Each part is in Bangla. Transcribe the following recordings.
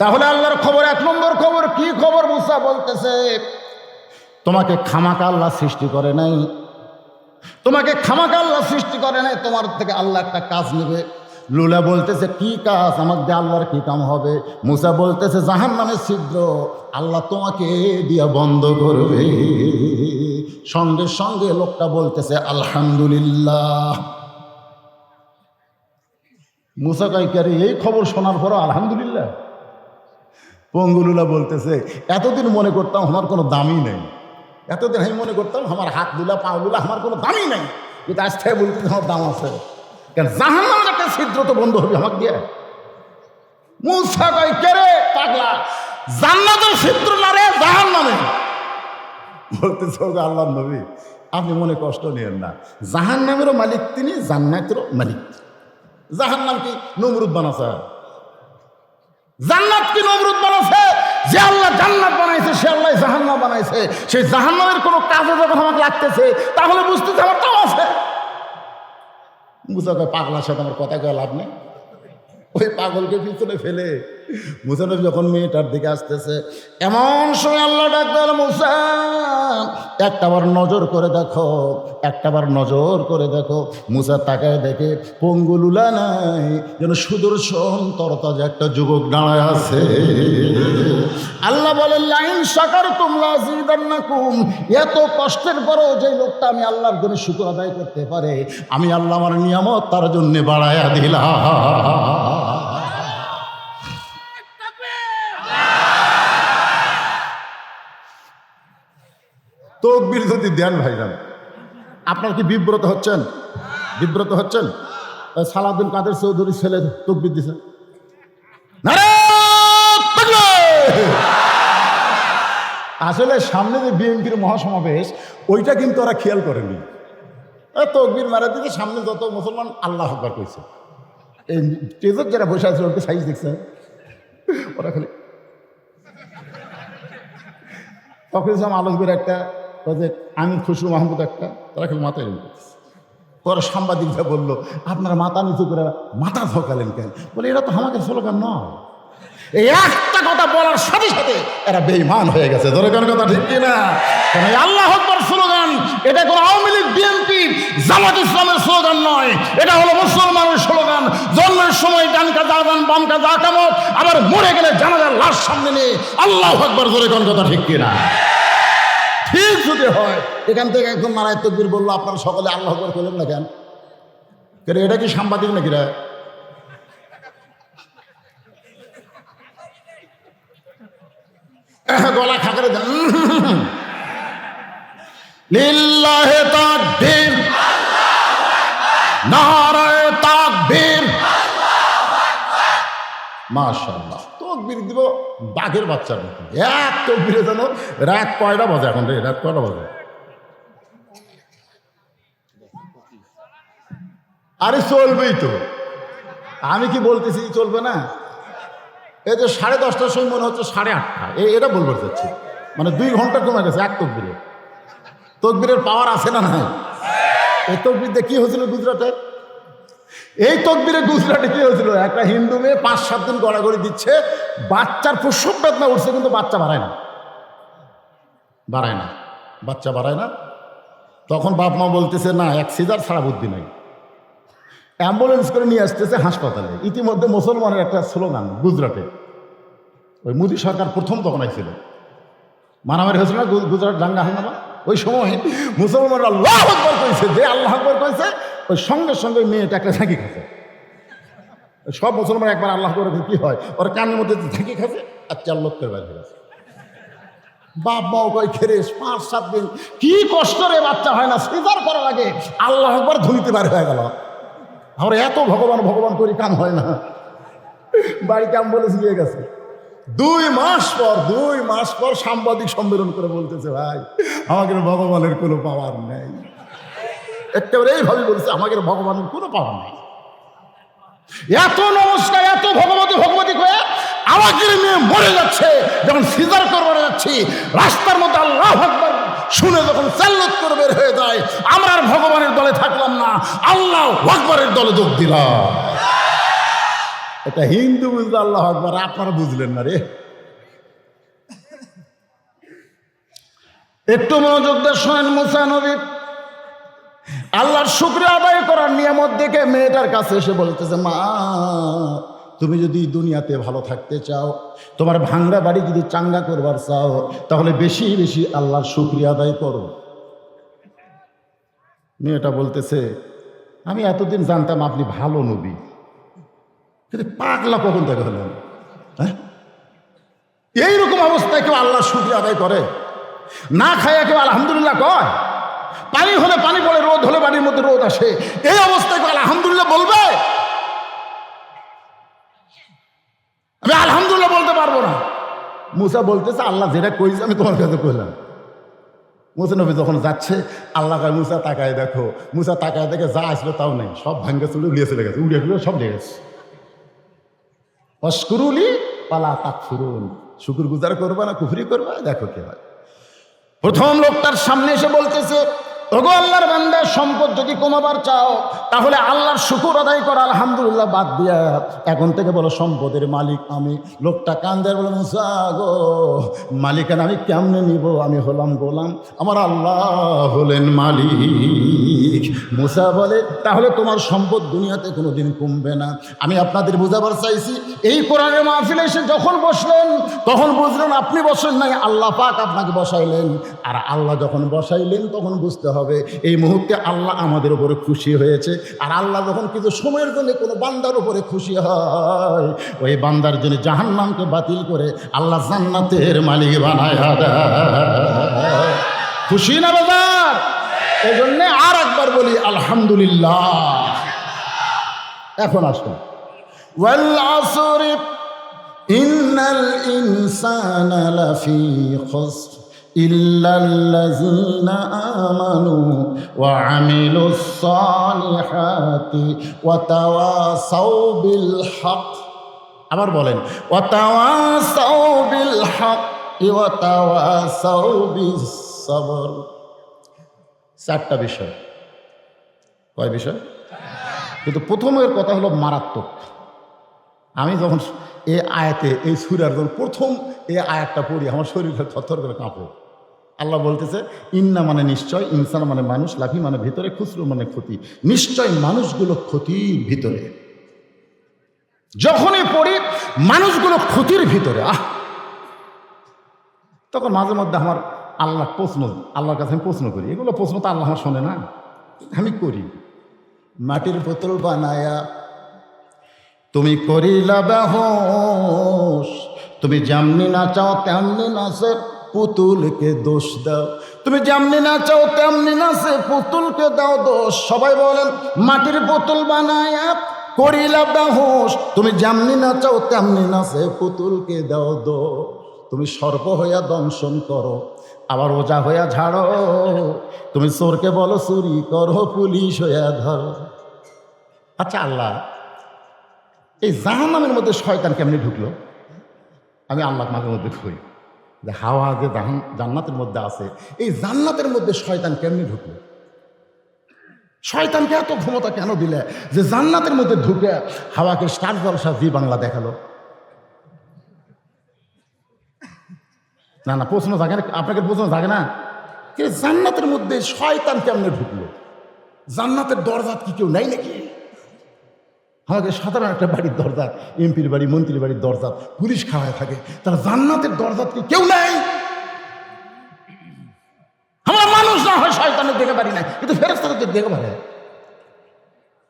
তাহলে আল্লাহর খবর, এক নম্বর খবর কি খবর? মুসা বলতেছে তোমাকে খামাকা আল্লাহ সৃষ্টি করে নাই, তোমাকে খামাকা আল্লাহ সৃষ্টি করে নাই, তোমার থেকে আল্লাহ একটা কাজ নেবে। লুলা বলতেছে কি কাজ? আমাকে দিয়ে আল্লাহর কি কাম হবে? মুসা বলতেছে জাহান্নামের ছিদ্র আল্লাহ তোমাকে দিয়া বন্ধ করবে। সঙ্গে সঙ্গে লোকটা বলতেছে আলহামদুলিল্লাহ। মুসা কাইকারি এই খবর শোনার পরও আলহামদুলিল্লাহ। পঙ্গুলুলা বলতেছে এতদিন মনে করতাম আমার কোনো দামই নেই, এতদিন আমি মনে করতাম আমার হাত দুলা পা দুলা আমার কোনো দামই নেই, কিন্তু আজ থেকে বলতেছে আমার দাম আছে। কেন? জাহান্নামের একটা ছিদ্র তো বন্ধ হবে আমাকে দিয়ে। মুসা কয় কে রে পাগলা, জান্নাতের ছিদ্র না রে জাহান্নামে। বলতেছে আল্লাহর নবী আপনি মনে কষ্ট নিয়েন না, জাহান্নামেরও মালিক তিনি, জান্নাতেরও মালিক। জাহান্নাম কি নমরুদ বানাছে? জান্নাত কি নমরুদ বানাছে? যে আল্লাহ জান্নাত বানাইছে সে আল্লাহ জাহান্নাম বানাইছে। সেই জাহান্নামের কোনো কাজে যখন আমাকে লাগতেছে তাহলে বুঝতেছে আমার দাম আছে। মুসা কয় পাগলার সাথে আমার কথা কয় লাভ নেই। ওই পাগলকে পিছনে ফেলে মুসা নবী যখন মেয়েটার দিকে আসতেছে, এমন সময় আল্লাহ ডাকলেন মুসা একটাবার নজর করে দেখো, একটাবার নজর করে দেখো। মুসা তাকায় দেখে পঙ্গুলুলা নাই, যেন সুদর্শন তরতাজা একটা যুবক দাঁড়ায় আছে। আল্লাহ বলেন লাইন শাকারতুম লাযিদান্নাকুম, এত কষ্টের পরও যে লোকটা আমি আল্লাহর জন্য শুকর আদায় করতে পারে, আমি আল্লাহ আমার নিয়ামত তার জন্য বাড়ায়া দিলাম। তকবীর যদি দেন ভাইজান, আপনার কি বিব্রত হচ্ছেন? বিব্রত হচ্ছেন? সালাউদ্দিন কাদের চৌধুরী ছেলে তকবীর দিছে, আসলে সামনে যে বিএনপির মহাসমাবেশ ওইটা কিন্তু ওরা খেয়াল করেনি। তকবীর মারা দিতে সামনে যত মুসলমান আল্লাহ আকবার কইছে, এই স্টেজের যারা বসে আছে ওকে সাইজ দেখছে, ওরা খালি ফখরুল ইসলাম আলমগীর একটা, আমি খুশরু মাহমুদ একটা, তারা খালি মাথায় নিয়ে করতেছে। ওরা সাংবাদিকরা বললো আপনারা মাথা নিচু করে মাথা ঝোঁকালেন কেন? বলে এরা তো আমাকে স্লোগান নয়। এই একটা কথা বলার সাথে সাথে এরা বেঈমান হয়ে গেছে। ধরে কোন কথা ঠিক কিনা? কারণ আল্লাহু আকবার স্লোগান এটা কোনো আওয়ামী লীগ বিএনপি জামাত ইসলামের স্লোগান নয়, এটা হলো মুসলমানের স্লোগান। জন্মের সময় ডান কাজা আযান বাম কাজা আকামত, আবার মরে গেলে জানাজার লাশ সামনে নিয়ে আল্লাহু আকবার। ধরে কোন কথা ঠিক কিনা? ঠিক যদি হয় এখান থেকে একদম নারায় তকবীর বললো, আপনারা সকলে আল্লাহু আকবার করলেন না কেন? এটা কি সাংবাদিক নাকি রে? গলা খাকরে দেন লিল্লাহে তাকবীর, নারায়ে তাকবীর, মাশাআল্লাহ। তকবীর দিব বাঘের বাচ্চার মতো, এক তকবীরে যেন রাত কয়টা বাজে এখন রে? রাত কয়টা বাজে? আরে চলবেই তো, আমি কি বলতেছি চলবে না? এই যে 10:30টার সময় মনে হচ্ছে 8:30, এটা বলবার চাচ্ছি, মানে 2 ঘন্টা কমে গেছে এক তকবীরে। তকবীরের পাওয়ার আছে না নাই? এই তকবীর দিয়ে কি হয়েছিল গুজরাটে? এই তকবীরে গুজরাটে কি হয়েছিল? একটা হিন্দু মেয়ে 5-7 দিন গড়াগড়ি দিচ্ছে, বাচ্চার প্রসব বেদনা উঠছে, কিন্তু বাচ্চা বাড়ায় না, বাড়ায় না, বাচ্চা বাড়ায় না। তখন বাপ মা বলতেছে না, এক সিজার ছাড়া বুদ্ধি নাই। অ্যাম্বুলেন্স করে নিয়ে আসতেছে হাসপাতালে। ইতিমধ্যে মুসলমানের একটা স্লোগান গুজরাটে, ওই মোদী সরকার প্রথম তখন আইছিল, মারামারি হয়েছিল না গুজরাট দাঙ্গা হাঙ্গামা, ওই সময় মুসলমানরা আল্লাহু আকবার কইছে, যে আল্লাহু আকবার কইছে ওই সঙ্গে সঙ্গে মেয়েটা একটা ঝাঁকি খাচ্ছে। সব মুসলমান একবার আল্লাহ করে কি হয়, ওর কানের মধ্যে ঝাঁকি খাচ্ছে আর 4 লোকের বাইরে গেছে। বাপ মাও কই খেরে 5-7 দিন কি কষ্ট রে, বাচ্চা হয় না, সিজার করা লাগে, আল্লাহু আকবার ধুনিতে বাইরে হয়ে গেল। আমরা এত ভগবান ভগবান করি, কাম হয় না, বাড়িতে অ্যাম্বুলেন্স নিয়ে গেছে। 2 মাস পর সাংবাদিক সম্মেলন করে বলতেছে ভাই আমাদের ভগবানের কোনো পাওয়ার নেই। একেবারে এইভাবে বলছে আমাদের ভগবানের কোনো পাওয়ার নেই। এত নমস্কার, এত ভগবতী ভগবতী করে আমাদের মেয়ে মরে যাচ্ছে, যখন সিজার করবার যাচ্ছি রাস্তার মধ্যে আল্লাহু আকবার শুনে যখন চাল্লত করে বের হয়ে যায়, আমরা আর ভগবানের দলে থাকলাম না, আল্লাহু আকবারের দলে যোগ দিলাম। এটা হিন্দু বুঝলো আল্লাহ আকবার, আপনারা বুঝলেন না রে। একটু মনোযোগ দিয়ে শোনেন। মুসা নবী আল্লাহর শুকরিয়া আদায় করার নিয়ামত দেখে মেয়েটার কাছে এসে বলতেছে, মা তুমি যদি দুনিয়াতে ভালো থাকতে চাও, তোমার ভাঙ্গা বাড়ি যদি চাঙ্গা করবার চাও, তাহলে বেশি বেশি আল্লাহর শুকরিয়া আদায় করো। মেয়েটা বলতেছে, আমি এতদিন জানতাম আপনি ভালো নবী, কিন্তু পাগলা কখন থেকে হলেন? হ্যাঁ, এইরকম অবস্থায় কেউ আল্লাহর শুকরিয়া আদায় করে? না খায় কেউ আলহামদুলিল্লাহ কয়? পানি হলে পানি পড়ে, রোদ হলে বাড়ির মধ্যে রোদ আসে, এই অবস্থায় কেউ আলহামদুলিল্লাহ বলবে? আমি আলহামদুলিল্লাহ বলতে পারবো না। মুসা বলতেছে, আল্লাহ যেটা কইছে আমি তোমার কাছে কইলাম। মুসা নবী যখন যাচ্ছে, আল্লাহ কয়, মুসা তাকায় দেখো। মুসা তাকায় দেখে যা আসলো তাও নেই, সব ভাঙ্গা চলে উড়িয়ে চলে গেছে, উড়িয়ে সব লেগেছে। অস্কুরুলি পালা তাকফুরুন, শুকুর গুজার করবা না কুফরি করবা, দেখো কে হয়। প্রথম লোকটার সামনে এসে বলতেছে, ওগো আল্লাহর বান্দা, সম্পদ যদি কমাবার চাও তাহলে আল্লাহর শুকুর আদায় করো, আলহামদুলিল্লাহ বাদ দিয়া এখন থেকে বলো সম্পদের মালিক আমি। লোকটা কান্দে বলে, মুসা গো, মালিকানা আমি কেমনে নিব? আমি হলাম গোলাম, আমার আল্লাহ হলেন মালিক। মুসা বলে, তাহলে তোমার সম্পদ দুনিয়াতে কোনোদিন কমবে না। আমি আপনাদের বোঝাবার চাইছি, এই কোরআনের মাহফিলে এসে যখন বসলেন তখন বুঝলেন আপনি বসেন নাই, আল্লাহ পাক আপনাকে বসাইলেন। আর আল্লাহ যখন বসাইলেন তখন বুঝতে হবে এই মুহূর্তে আল্লাহ আমাদের উপরে খুশি হয়েছে। আর আল্লাহ যখন কিছু সময়ের জন্য কোনো বান্দার উপরে খুশি হয়, ওই বান্দার জন্য জাহান্নামকে বাতিল করে আল্লাহ জান্নাতের মালিক বানায় দেয়। খুশি না বাজার? এই জন্যে আর একবার বলি আলহামদুলিল্লাহ। এখন আসুন, ওয়াল আসরি ইন্নাল ইনসানা লাফি খুসর ইল্লাল্লাযীনা আমানু ওয়া আমিলুস সালিহাতি ওয়া তাওয়াসাউ বিল হক। আবার বলেন, ওয়া তাওয়াসাউ বিল হক ওয়া তাওয়াসাউ বিস সবর। চারটা বিষয়। কয় বিষয়? কিন্তু প্রথমের কথা হলো মারাত্মক। আমি যখন এই আয়াতে, এই সূরার যখন প্রথম এই আয়াতটা পড়ি, আমার শরীরটা থরথর করে কাঁপে। আল্লাহ বলতেছে, ইন্না মানে নিশ্চয়, ইনসান মানে মানুষ, লাফি মানে ভিতরে, খুসরু মানে ক্ষতি। নিশ্চয় মানুষগুলো ক্ষতির ভিতরে। যখনই পড়ি মানুষগুলো ক্ষতির ভিতরে, তখন মাঝে মধ্যে আমার আল্লাহর কাছে আমি প্রশ্ন করি। এগুলো প্রশ্ন তো আল্লাহ আমার শোনে না, আমি করি। মাটির বোতল বানায়া তুমি করিলা বেহুশ, তুমি যেমনি না চাও তেমনি নাচে পুতুলকে দোষ দাও। তুমি যেমনি না চাও তেমনি নাচে পুতুলকে দাও দোষ। সবাই বলেন, মাটির বোতল বানায়া করিলা বেহুশ, তুমি যেমনি না চাও তেমনি নাচে পুতুলকে দাও দোষ। তুমি সর্প হইয়া দংশন করো, আবার ওজা হইয়া ঝাড়ো। তুমি চোরকে বলো চুরি করো, পুলিশ হইয়া ধরো। আচ্ছা আল্লাহ, এই জাহান্নামের মধ্যে শয়তান কেমনি ঢুকলো? আমি আল্লাহ মাঝে মধ্যে কই যে হাওয়া যে জান্নাতের মধ্যে আছে, এই জান্নাতের মধ্যে শয়তান কেমনি ঢুকলো? শয়তানকে এত ক্ষমতা কেন দিলে যে জান্নাতের মধ্যে ঢুকে হাওয়াকে স্টার জলসা জি বাংলা দেখালো? না না, প্রশ্ন জাগে না আপনাকে? প্রশ্ন জাগে না? জান্নাতের মধ্যে শয়তান কেমনে ঢুকলো? জান্নাতের দরজাত কি কেউ নাই নাকি? আমাকে সাধারণ একটা বাড়ির দরজা, এমপির বাড়ি, মন্ত্রীর বাড়ির দরজা পুলিশ খাওয়ায় থাকে, তারা জান্নাতের দরজাত কি কেউ নাই? আমরা মানুষ না হয় শয়তানের দেখে পারি না, কিন্তু ফেরেশতাদের দেখে পারে।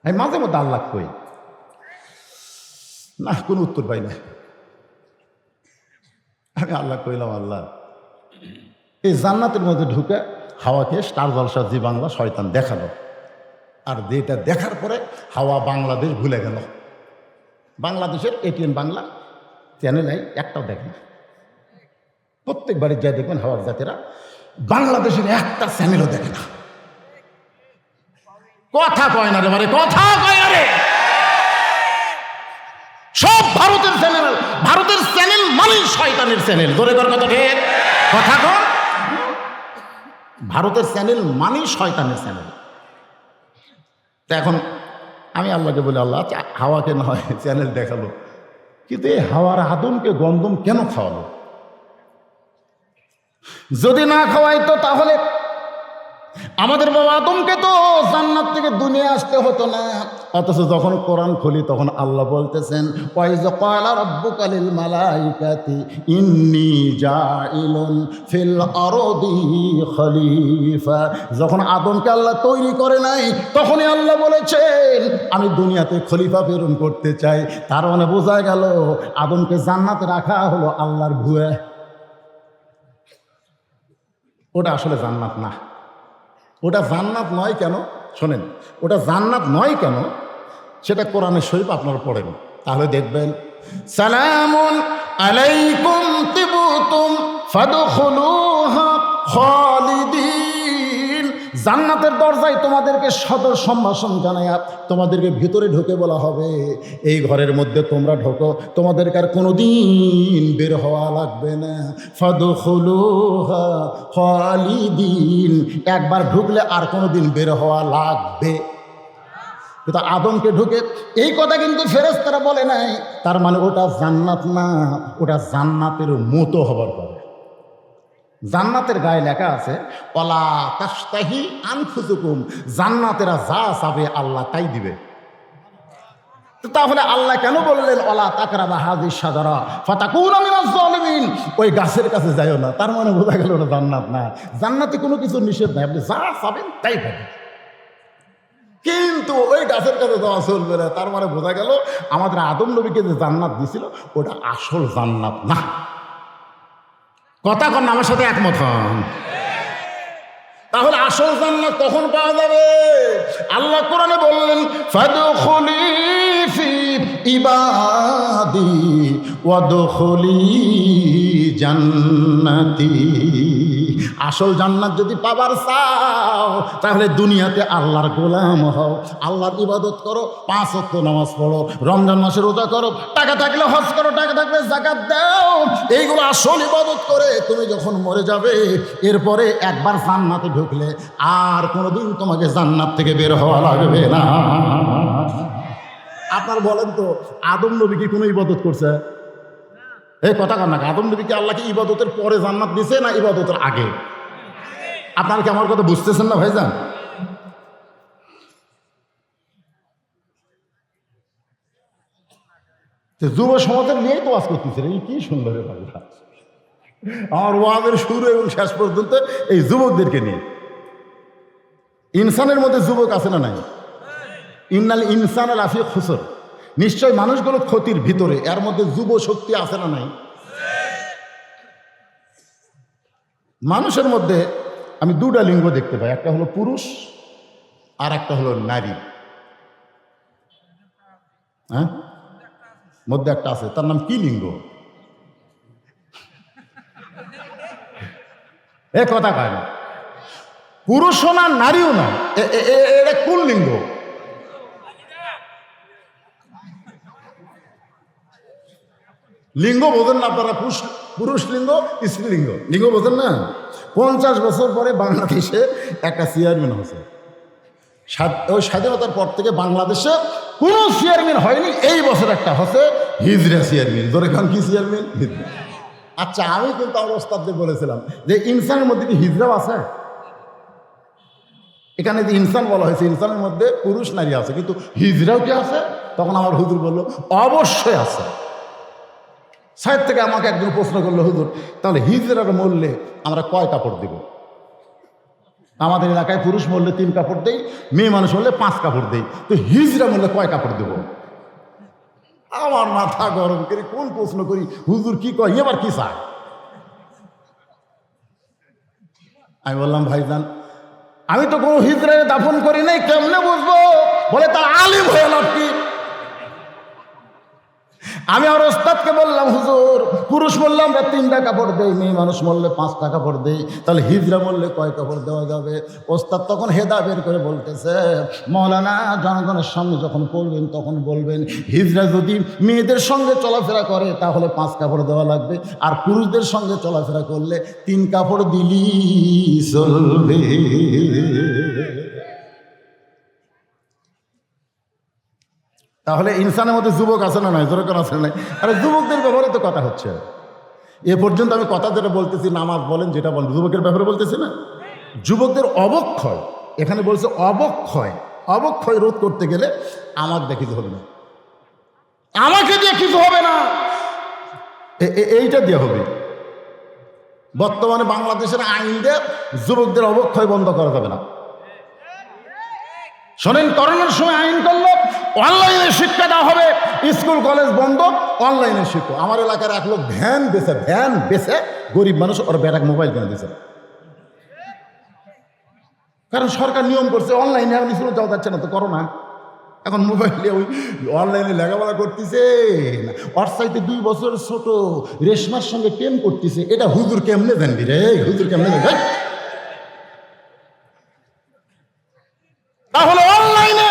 আমি মাঝে মধ্যে আল্লাহ কই, না কোনো উত্তর পাই না। আমি আল্লাহ কইলাম, আল্লাহ এই জান্নাতের মধ্যে ঢুকে হাওয়াকে স্টার জলসা জি বাংলা শয়তান দেখালো, আর যেটা দেখার পরে হাওয়া বাংলাদেশ ভুলে গেল। বাংলাদেশের এটিএন বাংলা চ্যানেল একটাও দেখে না। প্রত্যেক বাড়ির যাই দেখবেন হাওয়ার জাতিরা বাংলাদেশের একটা চ্যানেলও দেখে না। কথা কয় না রে, মানে কথা কয় না রে। সব ভারতের চ্যানেল, ভারতের চ্যানেল মানে শয়তানের চ্যানেল। ধরে কর কথা ঠিক, কথা কর। ভারতের চ্যানেল মানে শয়তানের চ্যানেল। তো এখন আমি আল্লাহকে বলি, আল্লাহ হাওয়াকে না হয় চ্যানেল দেখালো, কিন্তু এই হাওয়ার আদমকে গন্ধম কেন খাওয়ালো? যদি না খাওয়াইতো তাহলে আমাদের বাবা আদমকে তো জান্নাত থেকে দুনিয়া আসতে হতো না। অথচ যখন কোরআন খুলি তখন আল্লাহ বলতেছেন, ওয়াইজ ক্বালা রাব্বুকা লিল মালাইকাতি ইন্নী জাইলুন ফিল আরদি খলিফা। যখন আদমকে আল্লাহ তৈরি করে নাই তখনই আল্লাহ বলেছেন আমি দুনিয়াতে খলিফা প্রেরণ করতে চাই। তার মানে বোঝা গেল আদমকে জান্নাতে রাখা হলো আল্লাহর ভুয়া। ওটা আসলে জান্নাত না। ওটা জান্নাত নয় কেন শোনেন, ওটা জান্নাত নয় কেন সেটা কোরআনের শরীফ আপনারা পড়েন, তাহলে দেখবেন সালামুন আলাইকুম তিবতুম ফাদখুলুহা খালিদিন। জান্নাতের দরজায় তোমাদেরকে সদর সম্ভাষণ জানায় তোমাদেরকে ভিতরে ঢুকে বলা হবে এই ঘরের মধ্যে তোমরা ঢোকো, তোমাদেরকে আর কোনোদিন বের হওয়া লাগবে না। ফাদখুলুহা খালিদিন, একবার ঢুকলে আর কোনোদিন বের হওয়া লাগবে। কিন্তু আদমকে ঢুকে এই কথা কিন্তু ফেরেশতারা বলে নাই, তার মানে ওটা জান্নাত না, ওটা জান্নাতের মতো হবার পরে। জান্নাতের গায়ে লেখা আছে ওয়ালা তাশতাহি আনফুসুকুম, জান্নাতেরা যা চাবে আল্লাহ তাই দিবে। তাহলে আল্লাহ কেন বললেন ওয়ালা তাকরাবা হাযিস শাজারা ফাতাকুনা মিনাজ জালিমিন, ওই গাছের কাছে যাইও না? তার মানে বোঝা গেল ওটা জান্নাত না। জান্নাতে কোনো কিছু নিষেধ নাই, আপনি যা চাবেন তাই পাবেন, কিন্তু ওই গাছের কাছে যাওয়া চলবে না। তার মানে বোঝা গেল আমাদের আদম নবীকে যে জান্নাত দিছিল ওটা আসল জান্নাত না। কথা কন আমার সাথে একমত হন? তাহলে আসল জান্নাত কখন পাওয়া যাবে? আল্লাহ কোরআনে বললেন ফাদখুলি ফি ইবাদি ওয়াদখুলি জান্নাতি। আসল জান্নাত যদি পাবার চাও তাহলে দুনিয়াতে আল্লাহর গোলাম হও, আল্লাহর ইবাদত করো, 5 ওয়াক্ত নামাজ পড়ো, রমজান মাসে রোজা করো, টাকা থাকলে হজ করো, টাকা থাকলে যাকাত দাও। এইগুলো আসল ইবাদত করে তুমি যখন মরে যাবে এরপরে একবার জান্নাতে ঢুকলে আর কোনোদিন তোমাকে জান্নাত থেকে বের হওয়া লাগবে না। আপনার বলেন তো আদম নবী কি কোনো ইবাদত করছে? এই কথা কন না, আদম নবীকে আল্লাহকে ইবাদতের পরে জান্নাত দিছে না ইবাদতের আগে? আপনারা কি আমার কথা বুঝতেছেন না ভাইজান? যুব সমাজের নিয়েই তো ওয়াজ করতেছে, এই কি সুন্দর কথা। আমার ওয়াজের শুরু এবং শেষ পর্যন্ত এই যুবকদেরকে নিয়ে। ইনসানের মধ্যে যুবক আছে না নাই? ইন্নাল ইনসান লাফি খুসর, নিশ্চয় মানুষগুলো ক্ষতির ভিতরে, এর মধ্যে যুব শক্তি আছে না নাই? মানুষের মধ্যে আমি 2টা লিঙ্গ দেখতে পাই, একটা হলো পুরুষ আর একটা হলো নারী। হ্যাঁ, মধ্যে একটা আছে, তার নাম কি লিঙ্গ? এ কথা কয় না, পুরুষও না নারীও না, এটা কোন লিঙ্গ? লিঙ্গ বোঝেন না আপনারা? পুরুষ লিঙ্গ, স্ত্রীলিঙ্গ, লিঙ্গ বোঝেন না? 50 বছর পরে বাংলাদেশে একটা চেয়ারম্যান হয়েছে। ওই স্বাধীনতার পর থেকে বাংলাদেশে কোনো চেয়ারম্যান হয়নি, এই বছর একটা হচ্ছে হিজড়া চেয়ারম্যান। ধরে খান কি চেয়ারম্যান? হিজড়া। আচ্ছা, আমি কিন্তু আমার ওস্তাদদের বলেছিলাম যে ইনসানের মধ্যে কি হিজড়াও আছে? এখানে যে ইনসান বলা হয়েছে, ইনসানের মধ্যে পুরুষ নারী আছে, কিন্তু হিজড়াও কি আছে? তখন আমার হুজুর বলল অবশ্যই আছে। সাইড থেকে আমাকে একজন প্রশ্ন করলো, হুজুর তাহলে হিজড়ার মরলে আমরা কয় কাপড় দেব? আমাদের এলাকায় পুরুষ মরলে 3 কাপড় দেই, মেয়ে মানুষ মরলে 5 কাপড় দেই, তো হিজড়া মরলে কয় কাপড় দেব? আমার মাথা গরম করে কোন প্রশ্ন করি, হুজুর কি কয়, এবার কি চায়? আমি বললাম ভাইজান আমি তো কোনো হিজড়ারে দাফন করি নাই, কেমনে বুঝবো? বলে তার আলিম হয়ে লাভ কি? আমি আমার ওস্তাদকে বললাম হুজুর পুরুষ মরলে আমরা 3টা কাপড় দেই, মেয়ে মানুষ মরলে 5টা কাপড় দেই, তাহলে হিজড়া মরলে কয় কাপড় দেওয়া যাবে? ওস্তাদ তখন হেদা বের করে বলতেছে, মৌলানা জনগণের সামনে যখন পড়বেন তখন বলবেন হিজড়া যদি মেয়েদের সঙ্গে চলাফেরা করে তাহলে 5 কাপড় দেওয়া লাগবে, আর পুরুষদের সঙ্গে চলাফেরা করলে 3 কাপড় দিলি চলবে। তাহলে ইনসানের মধ্যে যুবক আছে না নাই, যেরকম আছে না নাই? আরে যুবকদের ব্যাপারে তো কথা হচ্ছে। এ পর্যন্ত আমি কথা যেটা বলতেছি, নামাজ বলেন যেটা বলেন, যুবকের ব্যাপারে বলতেছি না। যুবকদের অবক্ষয়, এখানে বলছে অবক্ষয়। অবক্ষয় রোধ করতে গেলে আমার দিয়ে কিছু হবে না, আমাকে দিয়ে কিছু হবে না, এইটা দিয়ে হবে। বর্তমানে বাংলাদেশের আইন দিয়ে যুবকদের অবক্ষয় বন্ধ করা যাবে না। শোনেন, করোনার সময় আইন করলো অনলাইনে শিক্ষা দেওয়া হবে, স্কুল কলেজ বন্ধ, অনলাইনে শিক্ষা। আমার এলাকার এক লোক ভ্যান বেছে গরিব মানুষ ওর ব্যাটাক মোবাইল কিনে দিয়েছে, কারণ সরকার নিয়ম করছে অনলাইনে এখন স্কুলে যাওয়া যাচ্ছে না তো, করোনা। এখন মোবাইলে ওই অনলাইনে লেখাপড়া করতেছে, ওর চাইতে 2 বছর ছোট রেশমার সঙ্গে প্রেম করতেছে। এটা হুজুর কেমনে জানবি রে, হুজুর কেমনে জানবি? তাহলে অনলাইনে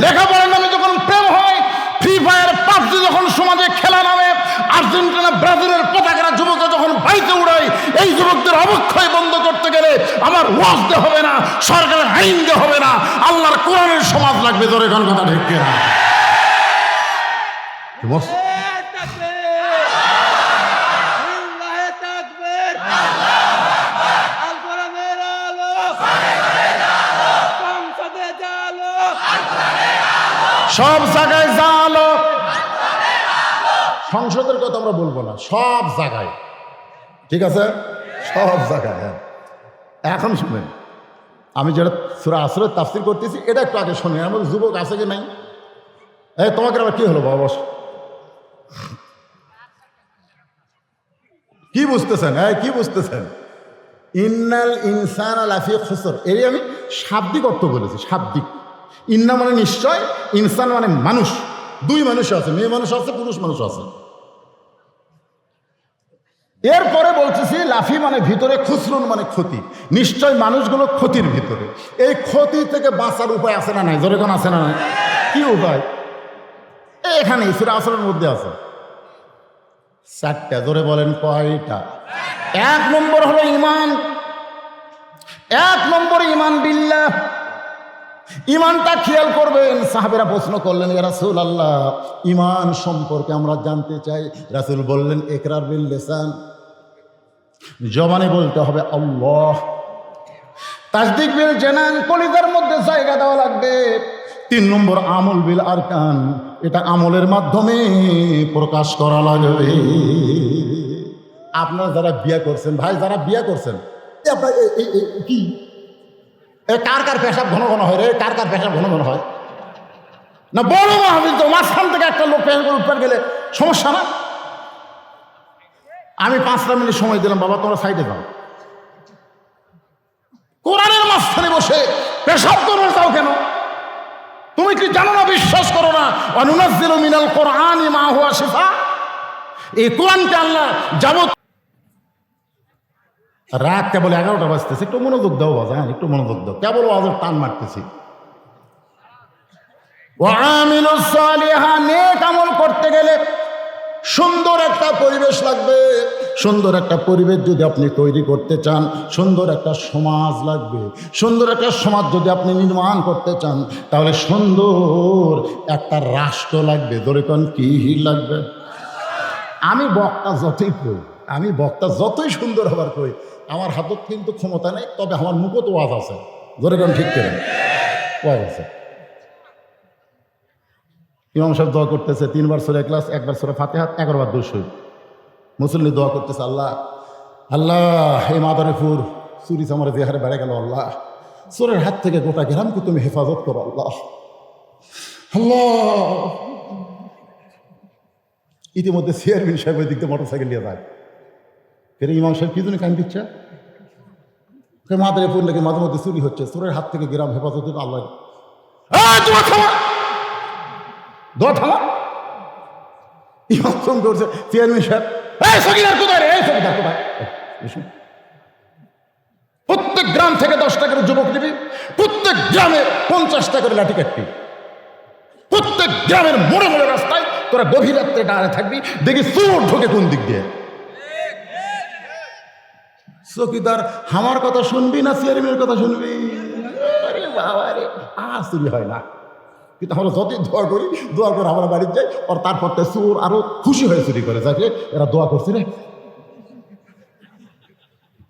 লেখাপড়ার নামে যখন প্রেম হয়, ফ্রি ফায়ার পাবজি যখন সমাজে খেলা নামে, আর্জেন্টিনা ব্রাজিলের পতাকারা যুবকরা যখন বাইতে উড়ায়, এই যুবকদের অবক্ষয় বন্ধ করতে গেলে আমার ওয়াজ দে হবে না, সরকারের আইন দে হবে না, আল্লাহর কোরআনের সমাজ লাগবে। জোরে কোন কথা ঠিক কিনা? সব জায়গায় জালো, সংসদের কথা আমরা বলবো না, সব জায়গায়, ঠিক আছে? সব জায়গায়। হ্যাঁ, এখন শুনেন, আমি যেটা সূরা আসরের তাফসীর করতেছি এটা একটু আগে শুনে, এর মধ্যে যুবক আছে কি নাই? এই তোমাকে আবার কি হলো বাবা, কি বুঝতেছেন? কি বুঝতেছেন? ইন্নাল ইনসানা লাফি খুসর, এর আমি শাব্দিক অর্থ বলেছি, শাব্দিক। ইন্না মানে নিশ্চয়, ইনসান মানে মানুষ। 2 মানুষ আছে, মেয়ে মানুষ আছে, পুরুষ মানুষ আছে। এরপরে বলতেছি লাফি মানে ভিতরে, খুসরুন মানে ক্ষতি। নিশ্চয় মানুষগুলো ক্ষতির ভিতরে। এই ক্ষতি থেকে বাঁচার উপায় আছে না নাই? জোরে কোন আছে না নাই? কি উপায়? এখানে সূরা আসরের মধ্যে আছে 4টা। জোরে বলেন কয়টা? 1 নম্বর হলো ঈমান। 1 নম্বর ঈমান বিল্লাহ, ঈমানটা খেয়াল করবেন। সাহাবেরা প্রশ্ন করলেন, ইয়া রাসূলুল্লাহ, ঈমান সম্পর্কে আমরা জানতে চাই। রাসূল বললেন, ইকরার বিল লিসান, জবানে বলতে হবে আল্লাহ, তাসদিক বিল জানান, কলিজার মধ্যে জায়গা দেওয়া লাগবে। 3 নম্বর আমল বিল আরকান, এটা আমলের মাধ্যমে প্রকাশ করা লাগবে। আপনারা যারা বিয়ে করছেন, ভাই যারা বিয়ে করছেন, কি কার কার পেশাব ঘন ঘন হয় রে? কার কার পেশাব ঘন ঘন হয় না? বড় মাহফিল তো, মাঝখান থেকে একটা লোক পেশাব করে উপর গেলে সমস্যা না? আমি 5টা মিনিট সময় দিলাম, বাবা তোমরা সাইডে যাও। কোরআনের মাঝখানে বসে পেশাব করে যাও কেন? তুমি কি জানো না, বিশ্বাস করো না? অনুনাজ্জিলু মিনাল কোরআনি মা হুয়া শিফা, এই কোরআনকে আল্লাহ যাবত। রাত কেবল 11টা বাজতেছে, একটু মনোযোগ দাও বাজান, একটু মনোযোগ দাও, কেবল আজর টান মারতেছি। ওয়ামিলুস সালিহা, নেক আমল করতে গেলে সুন্দর একটা পরিবেশ লাগবে। সুন্দর একটা পরিবেশ যদি আপনি তৈরি করতে চান, সুন্দর একটা সমাজ লাগবে। সুন্দর একটা সমাজ যদি আপনি নির্মাণ করতে চান, তাহলে সুন্দর একটা রাষ্ট্র লাগবে। ধরে কোন কি লাগবে? আমি বক্তা যতই সুন্দর হবার কই, আমার হাতত কিন্তু ক্ষমতা নেই, তবে আমার মুখও তো ওয়াজ আছে। ধরে কোন ঠিক করেন, ওয়াজ আছে। ইমাম সাহেব দোয়া করতেছে 3 বার সূরা ইখলাস, 1 বার সূরা ফাতিহা, 11 বার দুরূদ শরীফ। মুসল্লি দোয়া করতেছে, আল্লাহ আল্লাহ, এই মাদারীপুর চুরি চামারে যে হারে বেড়ে গেল, আল্লাহ চোরের হাত থেকে গোটা গ্রামকে তুমি হেফাজত করো আল্লাহ। আল্লাহ, ইতিমধ্যে চেয়ারম্যান সাহেব ওই দিক দিয়ে মোটরসাইকেল নিয়ে যায়। ফের ইমাম সাহেব কি জন্য কান দিচ্ছে? মাদারীপুর নাকি মাঝে মধ্যে চুরি হচ্ছে, চোরের হাত থেকে গ্রাম হেফাজত আল্লাহ। দোয়া থামা। ইমাম ফোন করছে, চেয়ারম্যান সাহেব, প্রত্যেক গ্রাম থেকে 10টা করে যুবক নিবি, প্রত্যেক গ্রামে 50টা করে লাঠি কাটবি, প্রত্যেক গ্রামের মোড়ে মোড়ে রাস্তায় তোরা গভীর রাত্রে দাঁড়ায় থাকবি, দেখি চোর ঢোকে কোন দিক দিয়ে। চৌকিদার আমার কথা শুনবি না চেয়ারম্যানের কথা শুনবি? আরে বাবা রে, চুরি হয় না। কিন্তু আমরা যতই দোয়া করে আমরা বাড়িতে যাই, আর তারপর তো চোর আরো খুশি হয়ে চুরি করে যাকে এরা দোয়া করছে রে।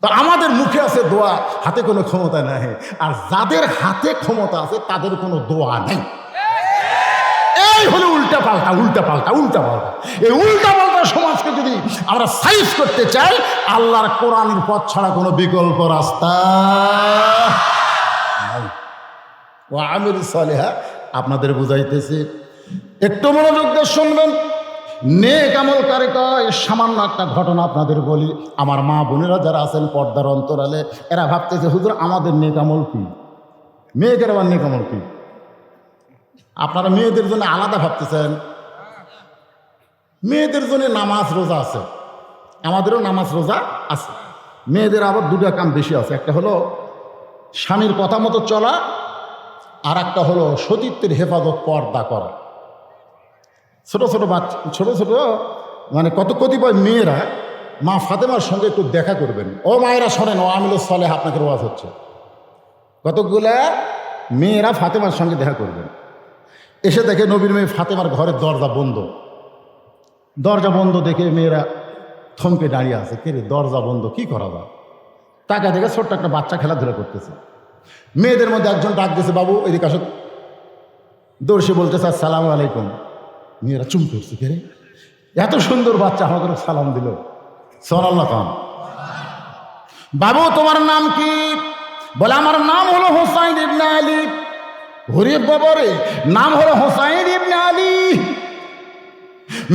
তো আমাদের মুখে আছে দোয়া, হাতে কোনো ক্ষমতা নাই। আর যাদের হাতে ক্ষমতা আছে তাদের কোনো দোয়া নেই। এই হলো উল্টা পাল্টা। এই উল্টা পাল্টা সমাজকে যদি আমরা সাইজ করতে চাই, আল্লাহর কোরআনের পথ ছাড়া কোনো বিকল্প রাস্তা নাই। ও আমির সালেহা, আপনাদের বুঝাইতেছি, একটু মনোযোগ দিয়ে শুনবেন। নেক আমলকারী কয়, সামান্য একটা ঘটনা আপনাদের বলি। আমার মা বোনেরা যারা আছেন পর্দার অন্তরালে, এরা ভাবতেছে হুজুর আমাদের নেক আমল কি, মেয়েদের আবার নেক আমল কি? আপনারা মেয়েদের জন্য আলাদা ভাবতেছেন। মেয়েদের জন্য নামাজ রোজা আছে, আমাদেরও নামাজ রোজা আছে। মেয়েদের আবার দুটো কাম বেশি আছে, একটা হলো স্বামীর কথা মতো চলা, আর একটা হলো সতীত্বের হেফাজত, পর্দা করা। ছোট ছোট মানে কতিপয় মেয়েরা মা ফাতেমার সঙ্গে একটু দেখা করবেন। ও মায়েরা শোনেন, ও আমিল সালেহ আপনাকে ওয়াজ হচ্ছে। কতগুলা মেয়েরা ফাতেমার সঙ্গে দেখা করবেন, এসে দেখে নবীর মেয়ে ফাতেমার ঘরের দরজা বন্ধ দেখে মেয়েরা থমকে দাঁড়িয়ে আছে। কে রে, দরজা বন্ধ, কি করা যায়? তাকে দেখে ছোট্ট একটা বাচ্চা খেলাধুলা করতেছে। মেয়েদের মধ্যে একজন ডাক দিয়েছে, বাবু এদিকে আসো। দর্শি বলতেছে আসসালামু আলাইকুম। মেয়েরা চুম করছে, কে রে, এত সুন্দর বাচ্চা আমাদের সালাম দিল। সুবহানাল্লাহ খান। বাবু তোমার নাম কি? বলে আমার নাম হলো হোসাইন ইবনে আলী। হরে বাবারে, নাম হলো হোসাইন ইবনে আলী।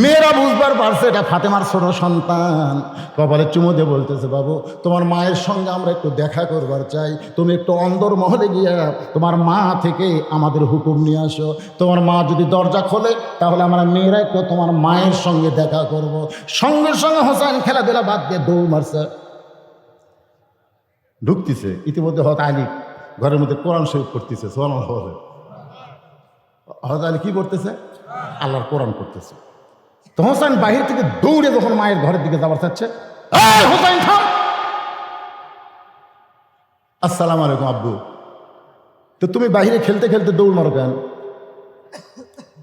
মেয়েরা বুঝবার পারছে এটা ফাতেমার ছোট সন্তান। কপালে চুমো দিয়ে বলতেছে, বাবু তোমার মায়ের সঙ্গে আমরা একটু দেখা করবার চাই, তুমি একটু অন্দর মহলে গিয়া তোমার মা থেকে আমাদের হুকুম নিয়ে আসো। তোমার মা যদি দরজা খোলে তাহলে আমরা মেয়েরা একটু তোমার মায়ের সঙ্গে দেখা করব। সঙ্গে সঙ্গে হোসেন খেলাধুলা বাদ দিয়ে দৌড় মারছে, ঢুকতেছে। ইতিমধ্যে হয়তো আলী ঘরের মধ্যে কোরআন শরীফ পড়তেছে। হয়তো আলী কি করতেছে? আল্লাহর কোরআন পড়তেছে। তো হোসেন বাহির থেকে দৌড়ে যখন মায়ের ঘরের দিকে যাবার চাচ্ছে, হোসেন থাম, আসসালামু আলাইকুম আব্বু। তো তুমি বাহিরে খেলতে খেলতে দৌড় মারো কেন?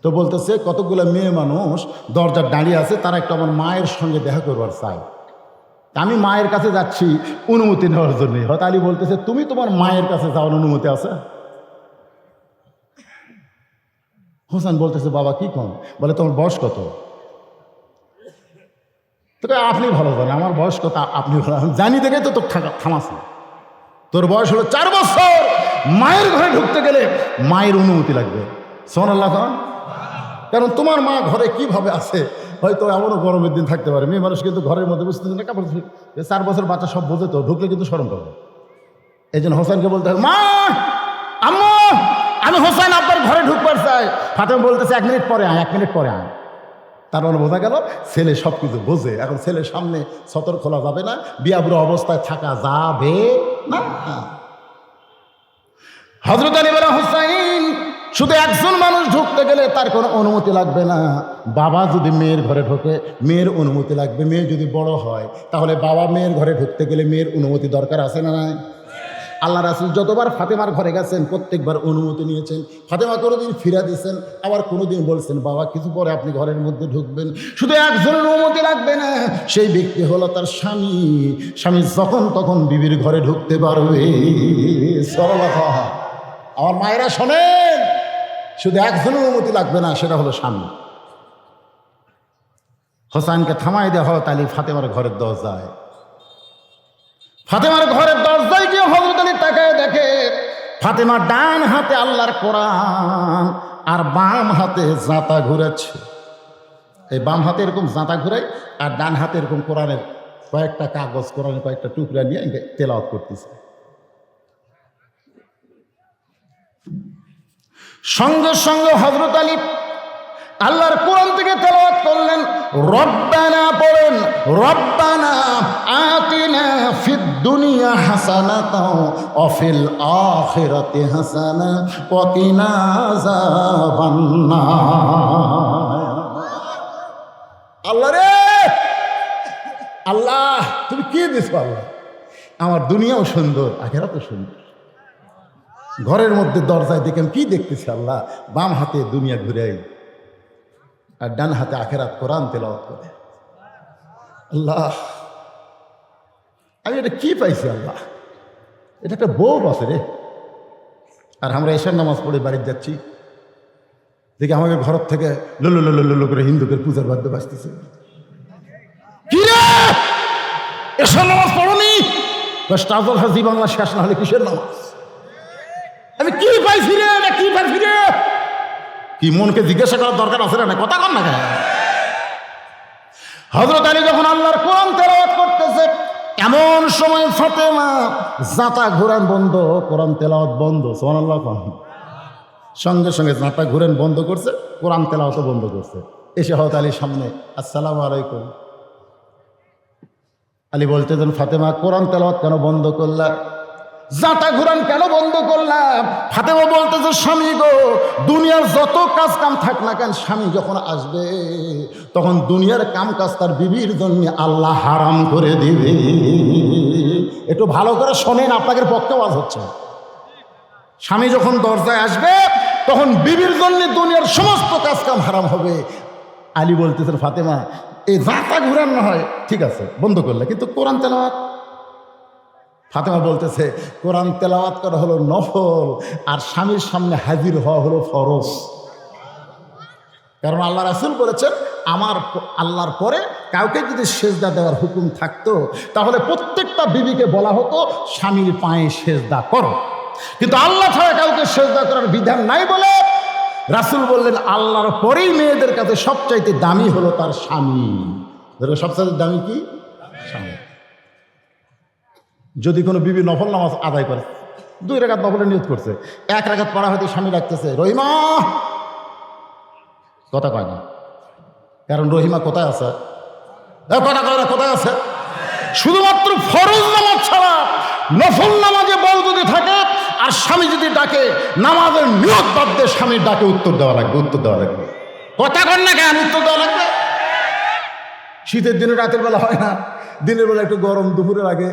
তো বলতেছে কতগুলো মেয়ে মানুষ দরজার দাঁড়িয়ে আছে, তারা একটু আমার মায়ের সঙ্গে দেখা করবার চায়। আমি মায়ের কাছে যাচ্ছি অনুমতি নেওয়ার জন্য। হয়তো আলী বলতেছে তুমি তোমার মায়ের কাছে যাওয়ার অনুমতি আছে? হোসেন বলতেছে বাবা কি কম? বলে তোমার বয়স কত? আপনি ভালো জানেন আমার বয়স কত, আপনি ভালো জানি দেখে তো তোর থামাস না। তোর বয়স হলো 4 বছর। মায়ের ঘরে ঢুকতে গেলে মায়ের অনুমতি লাগবে। সুবহানাল্লাহ। কারণ তোমার মা ঘরে কিভাবে আছে, হয়তো এমনও গরমের দিন থাকতে পারে। মেয়ে মানুষ কিন্তু ঘরের মধ্যে বুঝতে না, কাপড় 4 বছর বাচ্চা সব বোঝে, তো ঢুকলে কিন্তু শরম করবে। এই জন্য হোসেনকে বলতে হবে, মা আম্মু আমি হোসেন আপনার ঘরে ঢুকবার চাই। ফাতেমা বলতেছে 1 মিনিট পরে আয়, 1 মিনিট পরে আয়। তার মানে বোঝা গেল ছেলে সব কিছু বোঝে। এখন ছেলের সামনে সতর খোলা যাবে না, বিয়াবুড়ো অবস্থায় থাকা যাবে না। হযরত আলী বলে হোসেন শুধু একজন মানুষ ঢুকতে গেলে তার কোনো অনুমতি লাগবে না। বাবা যদি মেয়ের ঘরে ঢোকে মেয়ের অনুমতি লাগবে। মেয়ে যদি বড় হয় তাহলে বাবা মেয়ের ঘরে ঢুকতে গেলে মেয়ের অনুমতি দরকার আছে না নাই? আল্লাহ রাসূল যতবার ফাতেমার ঘরে গেছেন প্রত্যেকবার অনুমতি নিয়েছেন। ফাতেমা কোনোদিন ফিরা দিয়েছেন, আবার কোনোদিন বলছেন বাবা কিছু পরে আপনি ঘরের মধ্যে ঢুকবেন। শুধু একজনের অনুমতি লাগবে না, সেই ব্যক্তি হলো তার স্বামী। স্বামী যখন তখন বিবির ঘরে ঢুকতে পারবে। আমার মায়েরা শোনেন, শুধু একজনের অনুমতি লাগবে না, সেটা হলো স্বামী। হোসেনকে থামাই দেওয়া হয় তাহলে ফাতেমার ঘরের দরজায়। ফাতেমার ঘরের দরজায় গিয়ে হযরত আলী তাকায় দেখে ফাতেমা ডান হাতে আল্লাহর কোরআন আর বাম হাতে জাঁতা ঘুরাচ্ছে। এই বাম হাতে এরকম জাঁতা ঘুরাই আর ডান হাতে এরকম কোরআনের কয়েকটা কাগজ, কোরআনের কয়েকটা টুকরা নিয়ে তেলাওয়াত করতেছে। সঙ্গে সঙ্গে হযরত আলী আল্লাহর কোরআন থেকে তেলাওয়াত করলেন, রব্বানা পড়েন, রব্বানা আতিনা ফিদ দুনিয়া হাসানাতাও ওয়া ফিল আখিরাতি হাসানা ওয়া কিনা আযাবান্নার। আল্লাহ রে, আল্লাহ তুমি কি দিছো? আল্লাহ আমার দুনিয়াও সুন্দর, আখিরাতও সুন্দর। ঘরের মধ্যে দরজায় দেখেন কি দেখতেছি আল্লাহ, বাম হাতে দুনিয়া ঘুরে আর ডান হাতে আখেরাত কোরআন তেলাওয়াত করে। আল্লাহ, আমি এটা কি পাইছি আল্লাহ, এটা একটা বউ আছে রে। আর আমরা এশার নামাজ পড়ে বাড়িতে যাচ্ছি, দেখি আমাকে ঘর থেকে লুলু লুলু লুলু করে হিন্দুদের পূজার বাদ্য বাজতেছে। কি রে, এশার নামাজ পড়নি? তাজল হাজি বাংলা শেষ না হলে কিসের নামাজ? আমি কি পাইছি রে, এটা কি পাইছি রে? কি মনকে জিজ্ঞাসা করার দরকার আছে না? কথা কর না কেন? হযরত আলী যখন আল্লাহর কোরআন তেলাওয়াত করতেছে, এমন সময় ফাতেমা জাঁতা ঘোরান বন্ধ, কোরআন তেলাওয়াত বন্ধ। সুবহানাল্লাহ। সঙ্গে সঙ্গে জাঁতা ঘুরেন বন্ধ করছে, কোরআন তেলাওয়াতও বন্ধ করছে। এসে হযরত আলীর সামনে, আসসালামু আলাইকুম। আলী বলতেছেন, ফাতেমা কোরআন তেলাওয়াত কেন বন্ধ করলা? জাঁতা ঘুরান কেন বন্ধ করলাম? ফাতেমা বলতেছে, স্বামী গো, দুনিয়ার যত কাজ কাম থাক না কেন, স্বামী যখন আসবে তখন দুনিয়ার কাম কাজ তার বিবির জন্য আল্লাহ হারাম করে দিবে। একটু ভালো করে শোনেন, আপনাদের পক্ষে ওয়াজ হচ্ছে। স্বামী যখন দরজায় আসবে তখন বিবির জন্য দুনিয়ার সমস্ত কাজ কাম হারাম হবে। আলী বলতেছেন, ফাতেমা এই জাঁতা ঘুরান না হয় ঠিক আছে বন্ধ করলে, কিন্তু কোরআন তেলাওয়াত? ফাতেমা বলতেছে, কোরআন তেলাওয়াত করা হলো নফল, আর স্বামীর সামনে হাজির হওয়া হলো ফরজ। কারণ আল্লাহ রাসূল বলেছেন, আমার আল্লাহর পরে কাউকে যদি সেজদা দেওয়ার হুকুম থাকতো তাহলে প্রত্যেকটা বিবিকে বলা হতো স্বামীর পায়ে সেজদা করো, কিন্তু আল্লাহ ছাড়া কাউকে সেজদা করার বিধান নাই বলে রাসূল বললেন, আল্লাহর পরেই মেয়েদের কাছে সবচাইতে দামি হলো তার স্বামী। সবচাইতে দামি কি? স্বামী। যদি কোনো বিবি নফল নামাজ আদায় করে, 2 রাকাত নফলের নিয়ত করছে, 1 রাকাত পড়া হয়তো স্বামী ডাকতেছে, রহিমা, কথা কয় না, কারণ রহিমা কোথায় আছে? কথা কয় না, কোথায় আছে? শুধুমাত্র ফরজ নামাজ ছাড়া নফল নামাজে বউ যদি থাকে আর স্বামী যদি ডাকে, নামাজের নিয়ত বাদ দিয়ে স্বামীর ডাকে উত্তর দেওয়া লাগবে, উত্তর দেওয়া লাগবে। কথা কন না কেন? উত্তর দেওয়া লাগবে। শীতের দিনে রাতের বেলা হয় না, দিনের বেলা একটু গরম, দুপুরের আগে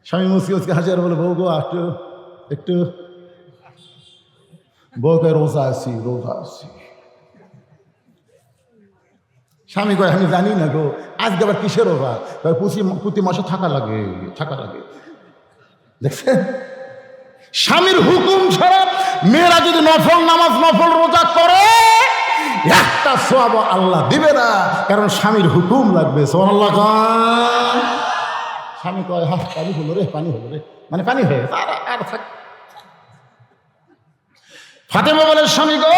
স্বামী মুসকি মুসকি হাসি আর বলে, বউ গো একটু একটু, বউকে রোজা আছি, রোজা আছি। স্বামী কয়, আমি জানি না গো, আজকে আবার কিসের রোজা? প্রতি মাসে থাকা লাগে, থাকা লাগে। দেখছেন, স্বামীর হুকুম ছাড়া মেয়েরা যদি নফল নামাজ নফল রোজা করে, একটা সওয়াব আল্লাহ দিবে না, কারণ স্বামীর হুকুম লাগবে। সুবহানাল্লাহ। স্বামী কয়, হ্যাঁ পানি হলো রে, পানি হলো রে, মানে পানি হয়ে গেছে, আর থাক। ফাতেমা বলে, স্বামী গো,